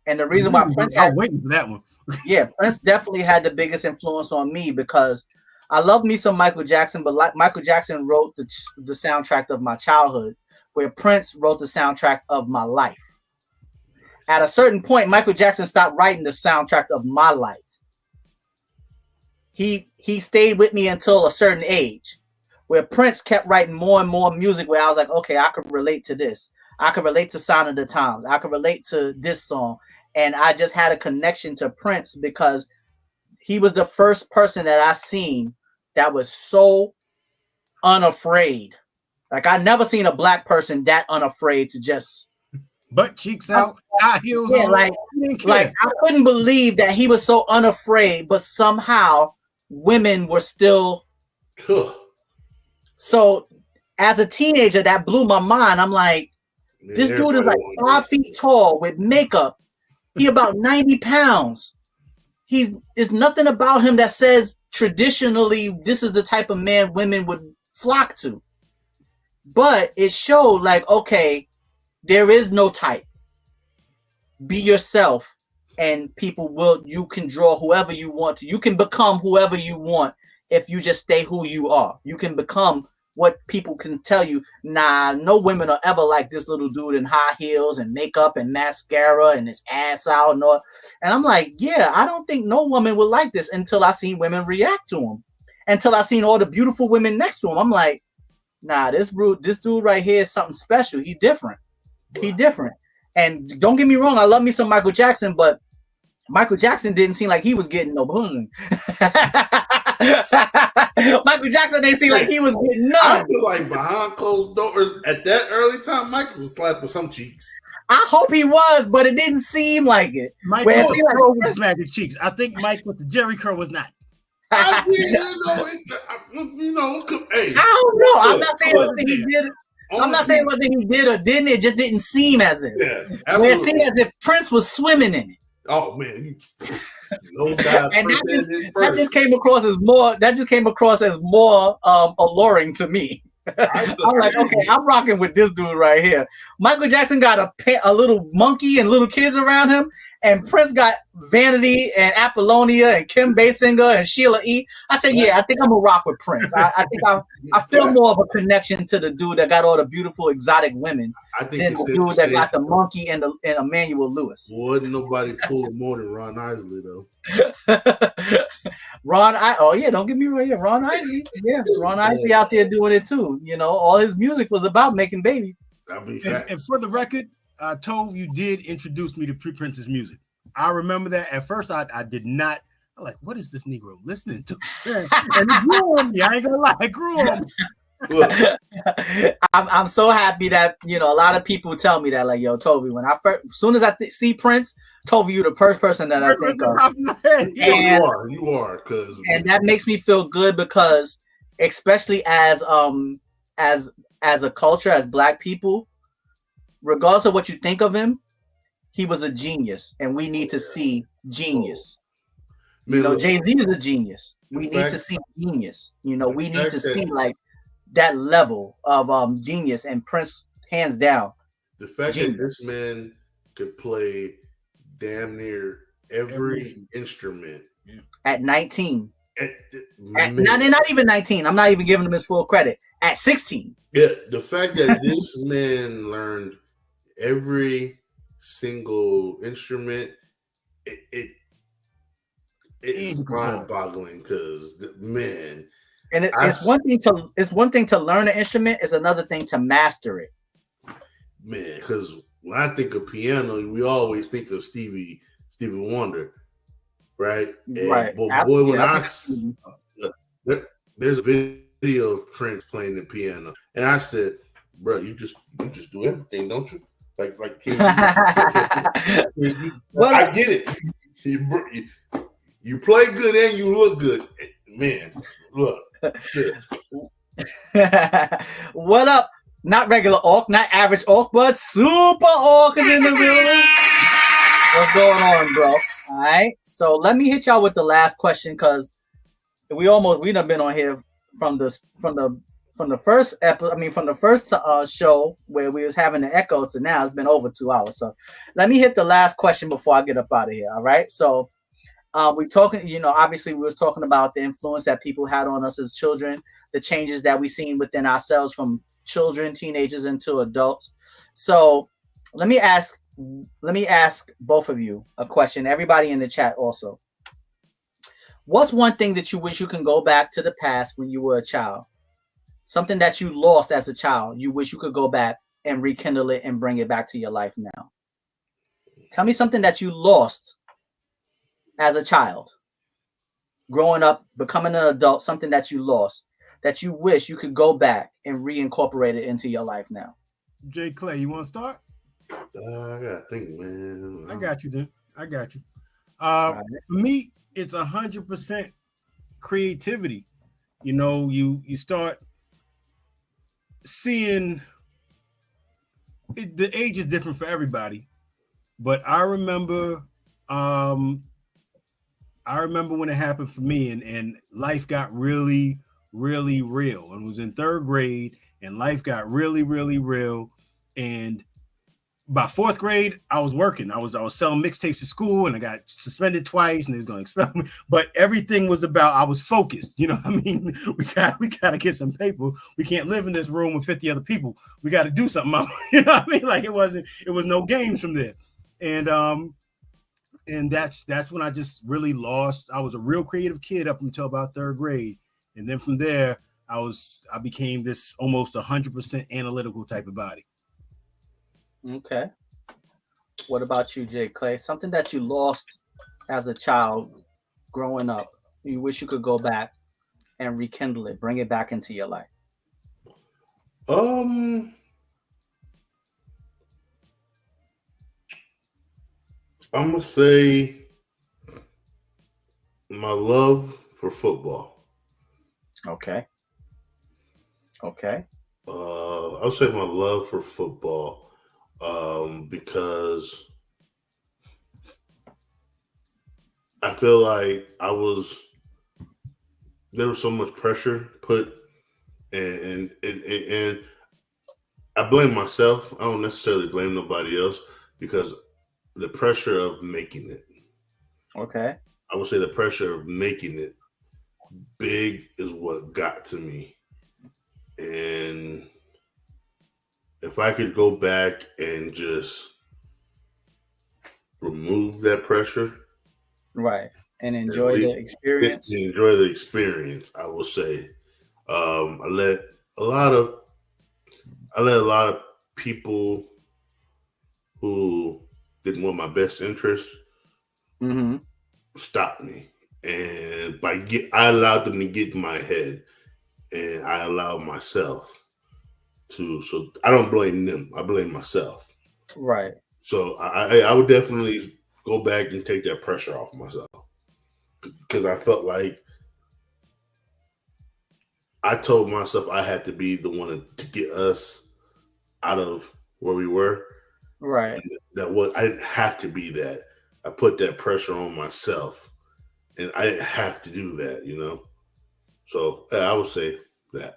And the reason why Prince I was waiting for that one. Yeah, Prince definitely had the biggest influence on me because I love me some Michael Jackson, but like Michael Jackson wrote the soundtrack of my childhood, where Prince wrote the soundtrack of my life. At a certain point, Michael Jackson stopped writing the soundtrack of my life. He stayed with me until a certain age, where Prince kept writing more and more music where I was like, okay, I could relate to this. I could relate to Sign of the Times. I could relate to this song. And I just had a connection to Prince because he was the first person that I seen that was so unafraid. Like I never seen a black person that unafraid to just butt cheeks out, high heels yeah, on. like I couldn't believe that he was so unafraid, but somehow women were still. So as a teenager, that blew my mind. I'm like, this dude is like 5 feet tall with makeup. He about 90 pounds. There's nothing about him that says traditionally this is the type of man women would flock to. But it showed like, okay, there is no type. Be yourself, and you can draw whoever you want to. You can become whoever you want if you just stay who you are. You can become what people can tell you. Nah, no women are ever like this little dude in high heels and makeup and mascara and his ass out and all. And I'm like, yeah, I don't think no woman would like this until I seen women react to him. Until I seen all the beautiful women next to him. I'm like, nah, this dude right here is something special. He's different. He's different. And don't get me wrong, I love me some Michael Jackson, but Michael Jackson didn't seem like he was getting no boom. Michael Jackson didn't seem like he was getting none. I feel like behind closed doors at that early time, Michael was slapping some cheeks. I hope he was, but it didn't seem like it. Mike was smacking cheeks. I think Mike with the Jerry curl was not. Hey. I don't know. I'm not saying whether he did it. I'm not saying whether he did or didn't. It just didn't seem as if. Yeah, it seemed as if Prince was swimming in it. Oh man, and that just came across as more alluring to me. I'm like, okay, I'm rocking with this dude right here. Michael Jackson got a little monkey and little kids around him, and Prince got Vanity and Apollonia and Kim Basinger and Sheila E. I said, yeah, I think I'm gonna rock with Prince. I think I feel more of a connection to the dude that got all the beautiful exotic women than the dude that got the monkey and Emmanuel Lewis. Wasn't nobody pulling more than Ron Isley though. Don't get me wrong. Yeah, Ron Isley. Yeah, Ron Isley out there doing it too. You know, all his music was about making babies. And for the record, Tove, you did introduce me to Prince's music. I remember that. At first, I did not. I'm like, what is this Negro listening to? And it grew on me. I ain't gonna lie, it grew on me. I'm so happy that a lot of people tell me that, like, yo, Toby, when as soon as I see Prince, Toby, you the first person that I think of. You are, and that makes me feel good because, especially as a culture, as Black people, regardless of what you think of him, he was a genius, and we need to see genius. Jay-Z is a genius. We need to see genius. We need to see like that level of genius, and Prince, hands down. The fact that this man could play damn near every instrument at 19. Not even 19. I'm not even giving him his full credit. at 16. Yeah, the fact that this man learned every single instrument, it's mind-boggling because man. And it's one thing to learn an instrument. It's another thing to master it. Man, because when I think of piano, we always think of Stevie Wonder, right? Right. But boy, when there's a video of Prince playing the piano, and I said, "Bro, you just do everything, don't you? Like I get it. You play good and you look good, man. Look, shit. What up? Not regular orc, not average orc, but super orc is in the building. What's going on, bro? All right. So let me hit y'all with the last question because we done been on here from the first episode. I mean, from the first show where we was having the echo to now, it's been over 2 hours. So let me hit the last question before I get up out of here. All right. So we're talking, obviously we was talking about the influence that people had on us as children, the changes that we seen within ourselves from children, teenagers into adults. So let me ask both of you a question. Everybody in the chat also. What's one thing that you wish you can go back to the past when you were a child? Something that you lost as a child. You wish you could go back and rekindle it and bring it back to your life now. Tell me something that you lost as a child, growing up, becoming an adult, something that you lost, that you wish you could go back and reincorporate it into your life now. Jay Clay, you want to start? I gotta think, man. I got you, then. I got you. For me, it's 100% creativity. You start seeing it, the age is different for everybody, but I remember when it happened for me, and life got really, really real. And it was in 3rd grade, and life got really, really real. And by 4th grade, I was working. I was selling mixtapes at school, and I got suspended twice, and they was going to expel me. But everything was about, I was focused. You know what I mean? We got to get some paper. We can't live in this room with 50 other people. We got to do something. You know what I mean? Like it was no games from there. And that's when I just really lost. I was a real creative kid up until about 3rd grade. And then from there, I became this almost 100% analytical type of body. Okay. What about you, Jay Clay? Something that you lost as a child growing up, you wish you could go back and rekindle it, bring it back into your life. I'm gonna say my love for football. Okay. I'll say my love for football, because I feel like there was so much pressure put, and I blame myself. I don't necessarily blame nobody else because the pressure of making it. Okay. I would say the pressure of making it big is what got to me. And if I could go back and just remove that pressure. Right. And enjoy the experience. Enjoy the experience, I will say. I let a lot of people who didn't want my best interest stop me. And I allowed them to get in my head, and I allowed myself to. So I don't blame them. I blame myself. Right. So I would definitely go back and take that pressure off myself, because I felt like I told myself I had to be the one to get us out of where we were. Right. I didn't have to be that. I put that pressure on myself, and I didn't have to do that, So I would say that.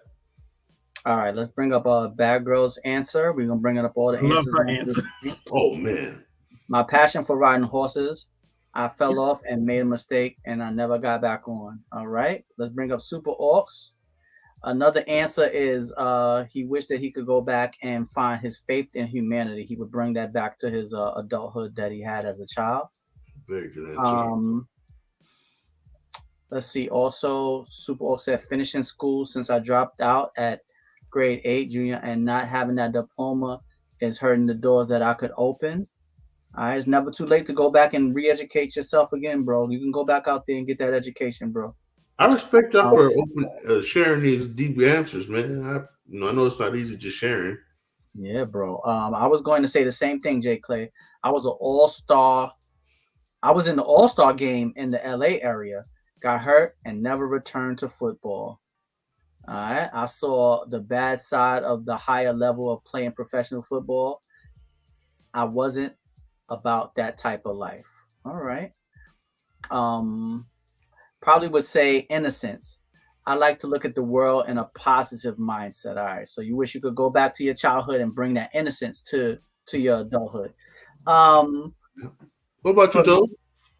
All right, let's bring up Badgurl's answer. We're gonna bring up all the answers. Love her answer. Oh man. My passion for riding horses. I fell off and made a mistake, and I never got back on. All right, let's bring up Super Orcs. Another answer is he wished that he could go back and find his faith in humanity. He would bring that back to his adulthood that he had as a child. Very good answer. Let's see. Also, Super Oak said finishing school since I dropped out at grade 8 junior and not having that diploma is hurting the doors that I could open. All right, it's never too late to go back and re-educate yourself again, bro. You can go back out there and get that education, bro. I respect y'all for sharing these deep answers, man. I know it's not easy just sharing. Yeah, bro. I was going to say the same thing, Jay Clay. I was an all-star. I was in the all-star game in the LA area, got hurt, and never returned to football. All right. I saw the bad side of the higher level of playing professional football. I wasn't about that type of life. All right. Probably would say innocence. I like to look at the world in a positive mindset. All right. So you wish you could go back to your childhood and bring that innocence to your adulthood. What about you, though?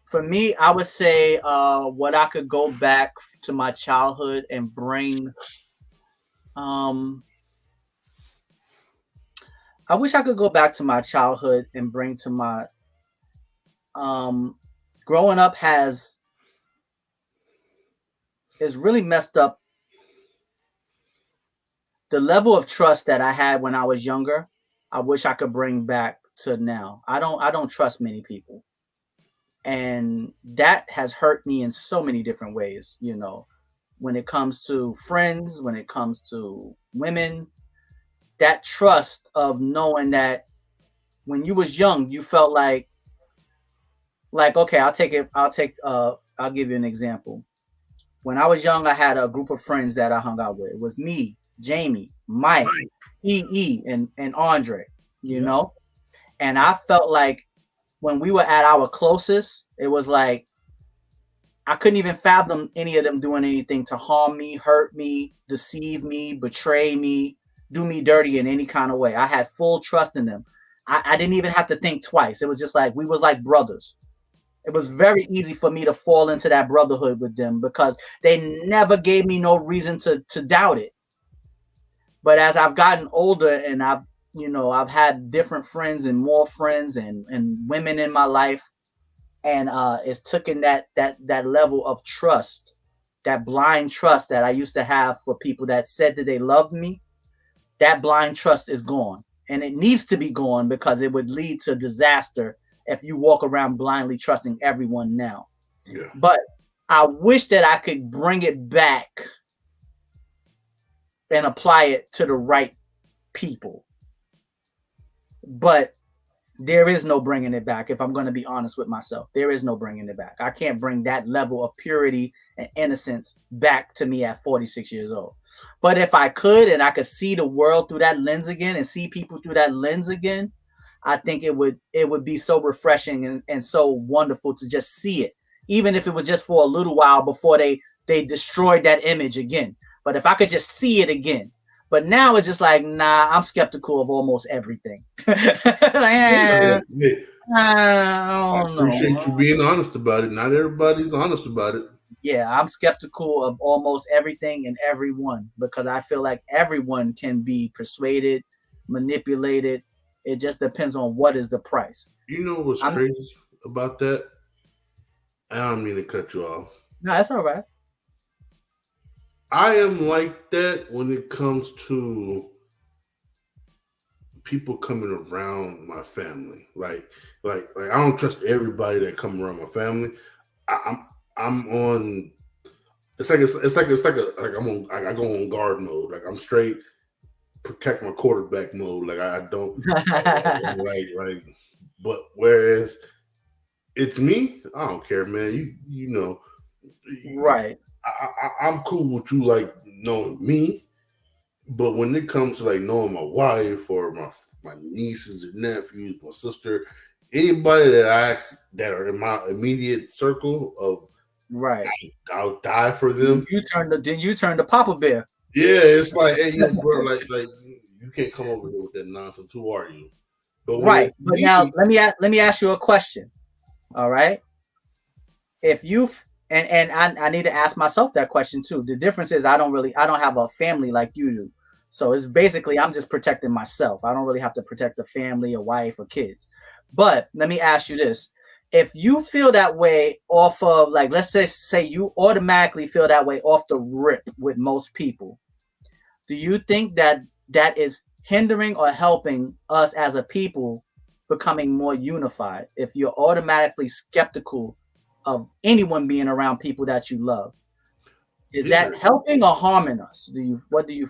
For me, I would say what I could go back to my childhood and bring. I wish I could go back to my childhood and bring to my. Growing up is really messed up. The level of trust that I had when I was younger, I wish I could bring back to now. I don't trust many people. And that has hurt me in so many different ways, you know, when it comes to friends, when it comes to women, that trust of knowing that when you was young, you felt like, okay, I'll give you an example. When I was young, I had a group of friends that I hung out with. It was me, Jamie, Mike, EE, and Andre, you know? And I felt like when we were at our closest, it was like I couldn't even fathom any of them doing anything to harm me, hurt me, deceive me, betray me, do me dirty in any kind of way. I had full trust in them. I didn't even have to think twice. It was just like we was like brothers. It was very easy for me to fall into that brotherhood with them because they never gave me no reason to doubt it. But as I've gotten older and I've had different friends and more friends and women in my life, and it's taken that level of trust, that blind trust that I used to have for people that said that they loved me. That blind trust is gone, and it needs to be gone because it would lead to disaster if you walk around blindly trusting everyone now. Yeah. But I wish that I could bring it back and apply it to the right people. But there is no bringing it back. If I'm going to be honest with myself, there is no bringing it back. I can't bring that level of purity and innocence back to me at 46 years old. But if I could, and I could see the world through that lens again and see people through that lens again, I think it would be so refreshing and so wonderful to just see it, even if it was just for a little while before they destroyed that image again. But if I could just see it again. But now it's just like, nah, I'm skeptical of almost everything. I appreciate you being honest about it. Not everybody's honest about it. Yeah, I'm skeptical of almost everything and everyone because I feel like everyone can be persuaded, manipulated. It just depends on what is the price. You know what's crazy about that? I don't mean to cut you off. No, that's all right. I am like that when it comes to people coming around my family. Like I don't trust everybody that come around my family. I'm on. It's like I go on guard mode. Like I'm straight protect my quarterback mode. Like I don't right. But whereas it's me, I don't care, man. You know, right. I'm cool with you, like knowing me, but when it comes to like knowing my wife or my nieces and nephews, my sister, anybody that are in my immediate circle of right, I'll die for them. You turn the Papa Bear. Yeah, it's like, hey, yo, bro, like you can't come over here with that nonsense. Who are you? But right, but now let me ask you a question. All right, if you And I need to ask myself that question too. The difference is I don't have a family like you do. So it's basically I'm just protecting myself. I don't really have to protect a family, a wife, or kids. But let me ask you this. If you feel that way off of, like, let's say you automatically feel that way off the rip with most people, do you think that that is hindering or helping us as a people becoming more unified? If you're automatically skeptical of anyone being around people that you love, is that helping or harming us? What do you?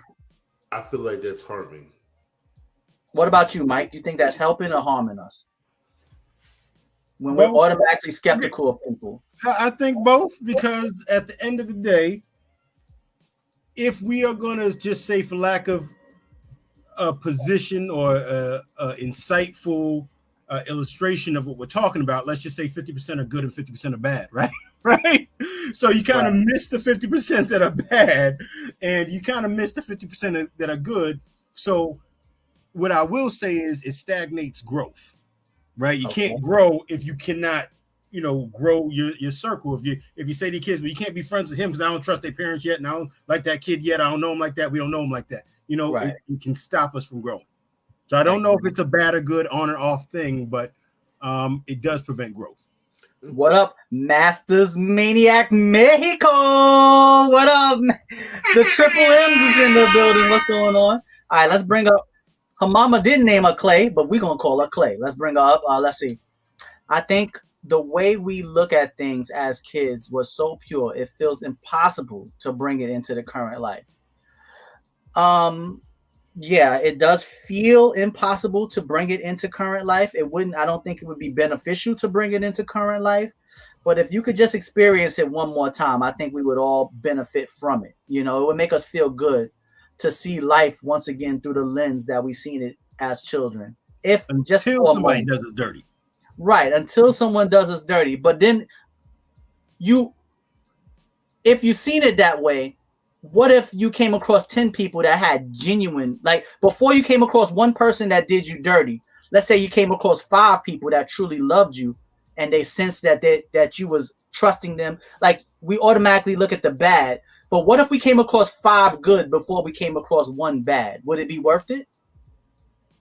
I feel like that's harming. What about you, Mike? You think that's helping or harming us when we're Both. automatically skeptical of people? I think both, because at the end of the day, if we are going to just say, for lack of a position or a insightful illustration of what we're talking about, let's just say 50% are good and 50% are bad, right? Right. So you kind of miss the 50% that are bad, and you kind of miss the 50% that are good. So what I will say is it stagnates growth, right? You can't grow if you cannot, grow your circle. If you say to kids, well, you can't be friends with him because I don't trust their parents yet, and I don't like that kid yet. I don't know him like that. We don't know him like that. It can stop us from growing. So I don't know if it's a bad or good, on or off thing, but it does prevent growth. What up, Masters Maniac Mexico? What up? The Triple M's is in the building. What's going on? All right, let's bring up. Her mama didn't name her Clay, but we're going to call her Clay. Let's bring her up. Let's see. I think the way we look at things as kids was so pure, it feels impossible to bring it into the current life. Yeah, it does feel impossible to bring it into current life. I don't think it would be beneficial to bring it into current life. But if you could just experience it one more time, I think we would all benefit from it. It would make us feel good to see life once again through the lens that we've seen it as children. Until somebody does us dirty. Right, until someone does us dirty. But then if you've seen it that way, what if you came across 10 people that had genuine, like before you came across one person that did you dirty, let's say you came across 5 people that truly loved you and they sensed that you was trusting them. Like, we automatically look at the bad, but what if we came across 5 good before we came across 1 bad? Would it be worth it?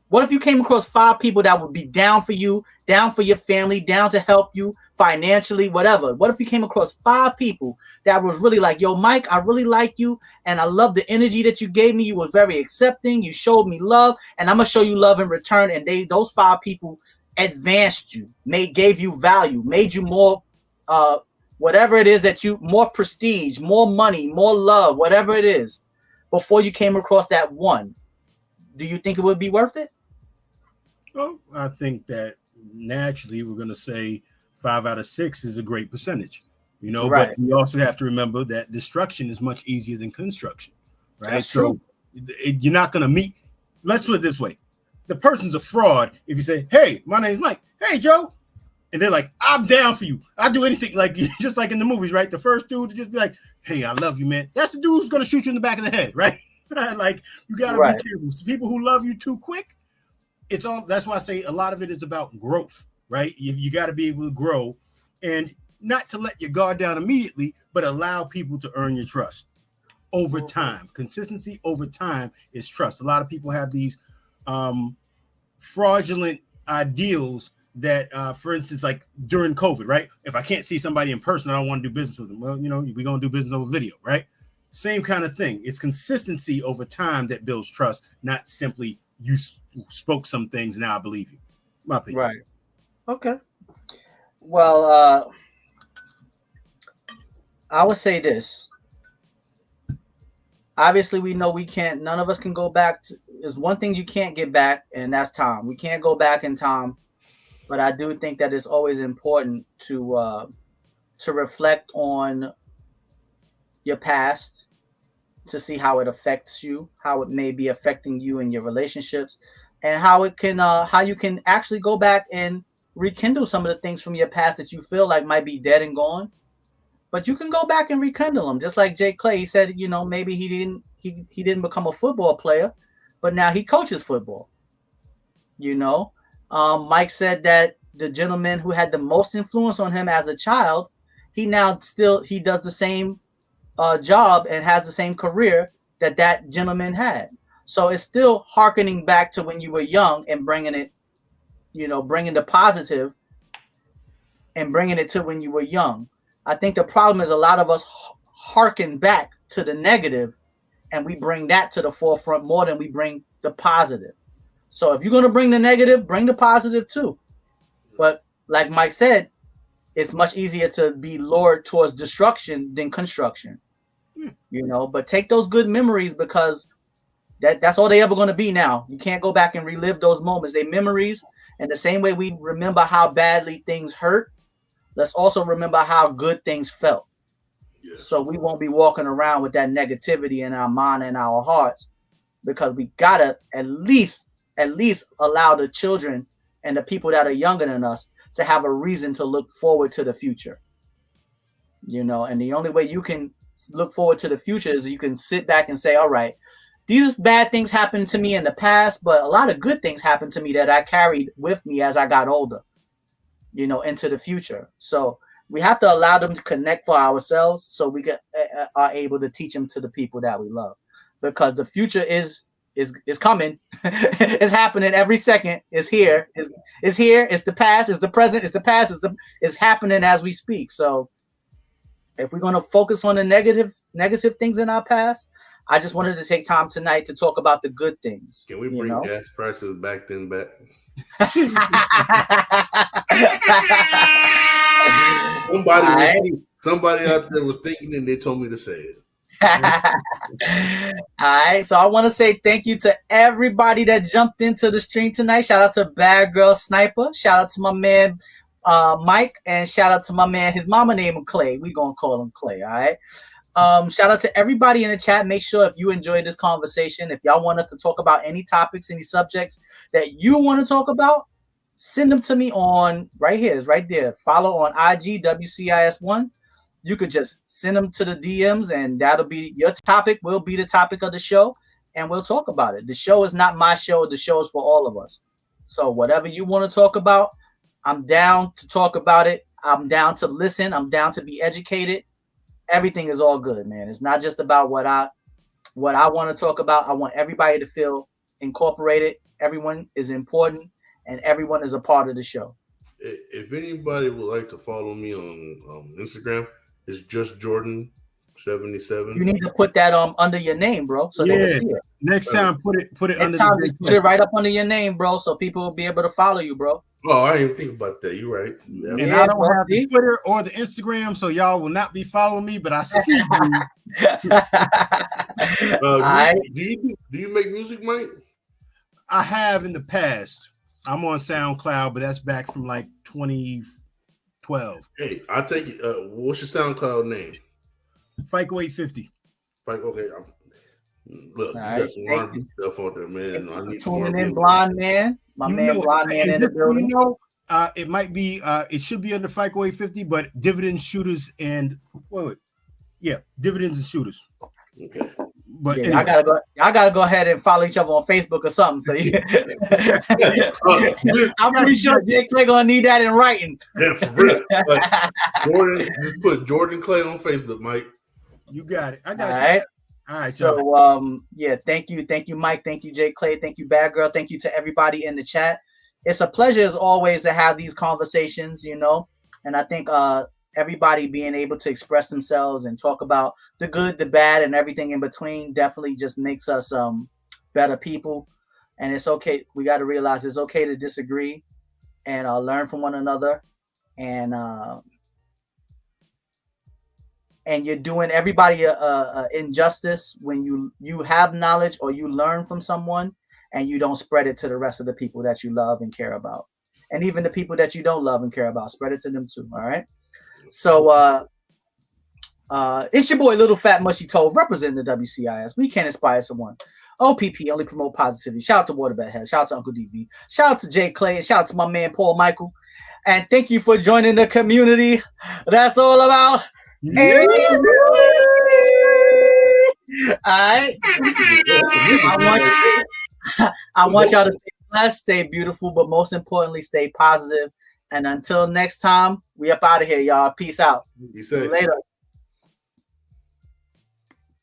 What if you came across 5 people that would be down for you, down for your family, down to help you financially, whatever? What if you came across 5 people that was really like, yo, Mike, I really like you, and I love the energy that you gave me. You were very accepting. You showed me love, and I'm going to show you love in return. And those 5 people advanced you, gave you value, made you more, whatever it is more prestige, more money, more love, whatever it is, before you came across that one. Do you think it would be worth it? Well, I think that naturally we're going to say 5 out of 6 is a great percentage, right. But we also have to remember that destruction is much easier than construction, right? That's true. You're not going to meet. Let's put it this way. The person's a fraud if you say, hey, my name's Mike. Hey, Joe. And they're like, I'm down for you. I'll do anything, like just like in the movies, right? The first dude to just be like, hey, I love you, man. That's the dude who's going to shoot you in the back of the head, right? Like, you got to be careful. So people who love you too quick, that's why I say a lot of it is about growth, right? You got to be able to grow, and not to let your guard down immediately, but allow people to earn your trust over time. Consistency over time is trust. A lot of people have these fraudulent ideals that, for instance, like during COVID, right? If I can't see somebody in person, I don't want to do business with them. Well, we're going to do business over video, right? Same kind of thing. It's consistency over time that builds trust, not simply you spoke some things, now I believe you. My opinion. Right. Okay. Well, I would say this. Obviously, we know none of us can go back. There's one thing you can't get back, and that's time. We can't go back in time, but I do think that it's always important to reflect on your past, to see how it affects you, how it may be affecting you in your relationships, and how you can actually go back and rekindle some of the things from your past that you feel like might be dead and gone. But you can go back and rekindle them. Just like Jay Clay, he said, maybe he didn't become a football player, but now he coaches football. Mike said that the gentleman who had the most influence on him as a child, he does the same job and has the same career that gentleman had. So it's still hearkening back to when you were young and bringing it, bringing the positive and bringing it to when you were young. I think the problem is a lot of us hearken back to the negative, and we bring that to the forefront more than we bring the positive. So if you're going to bring the negative, bring the positive too. But like Mike said, it's much easier to be lured towards destruction than construction. But take those good memories, because that's all they ever going to be now. You can't go back and relive those moments. They're memories. And the same way we remember how badly things hurt, let's also remember how good things felt. Yes. So we won't be walking around with that negativity in our mind and our hearts, because we gotta at least allow the children and the people that are younger than us to have a reason to look forward to the future. And the only way you can look forward to the future is you can sit back and say, all right, these bad things happened to me in the past, but a lot of good things happened to me that I carried with me as I got older, into the future. So we have to allow them to connect for ourselves, so we are able to teach them to the people that we love, because the future is coming. It's happening every second. It's here. It's here. It's the past. It's the present. It's the past. It's happening as we speak. So if we're going to focus on the negative things in our past, I just wanted to take time tonight to talk about the good things. Can we bring gas prices back? Somebody out there was thinking, and they told me to say it. All right, so I want to say thank you to everybody that jumped into the stream tonight. Shout out to Badgurl Sniper. Shout out to my man Mike, and shout out to my man, his mama named him Clay. We gonna call him Clay. All right. Shout out to everybody in the chat. Make sure if you enjoyed this conversation, if y'all want us to talk about any topics, any subjects that you want to talk about, send them to me on right here. It's right there. Follow on IG WCIS1. You could just send them to the DMs, and that'll be your topic. Will be the topic of the show, and we'll talk about it. The show is not my show. The show is for all of us. So whatever you want to talk about, I'm down to talk about it. I'm down to listen. I'm down to be educated. Everything is all good, man. It's not just about what I want to talk about. I want everybody to feel incorporated. Everyone is important, and everyone is a part of the show. If anybody would like to follow me on Instagram, it's just Jordan77. You need to put that under your name, bro, so they can see it. Next time, put it Next time, just put it right up under your name, bro, so people will be able to follow you, bro. Oh, I didn't think about that. You're right. And I don't have the Twitter or the Instagram, so y'all will not be following me, but I see you. Do you make music, Mike? I have in the past. I'm on SoundCloud, but that's back from like 2012. Hey, I'll take it. What's your SoundCloud name? FICO850. Okay. Look, you got some R&B stuff on there, man. I need tuning in, Blind Man. My man, Blind Man in the building. It might be. It should be under FICO850, but Dividends, Shooters, and Dividends and Shooters. Okay. But anyway. I gotta go ahead and follow each other on Facebook or something. So I'm pretty sure Jay Clay gonna need that in writing. Yeah, for real. Jordan, just put Jordan Clay on Facebook, Mike. You got it. I got All you. Right. All right. So thank you, Mike. Thank you, Jay Clay. Thank you, Badgurl. Thank you to everybody in the chat. It's a pleasure as always to have these conversations, and I think everybody being able to express themselves and talk about the good, the bad, and everything in between definitely just makes us better people. And it's okay. We got to realize it's okay to disagree and learn from one another. And you're doing everybody a injustice when you have knowledge or you learn from someone and you don't spread it to the rest of the people that you love and care about. And even the people that you don't love and care about, spread it to them too. All right. So it's your boy Little Fat Mushy Toad representing the WCIS. We can inspire someone. OPP only promote positivity. Shout out to Waterbed Head. Shout out to Uncle DV. Shout out to Jay Clay. And shout out to my man Paul Michael. And thank you for joining the community. That's all about. Yeah. All right. I want y'all to stay blessed, stay beautiful, but most importantly, stay positive And until next time, we up out of here, y'all. Peace out. He said Later.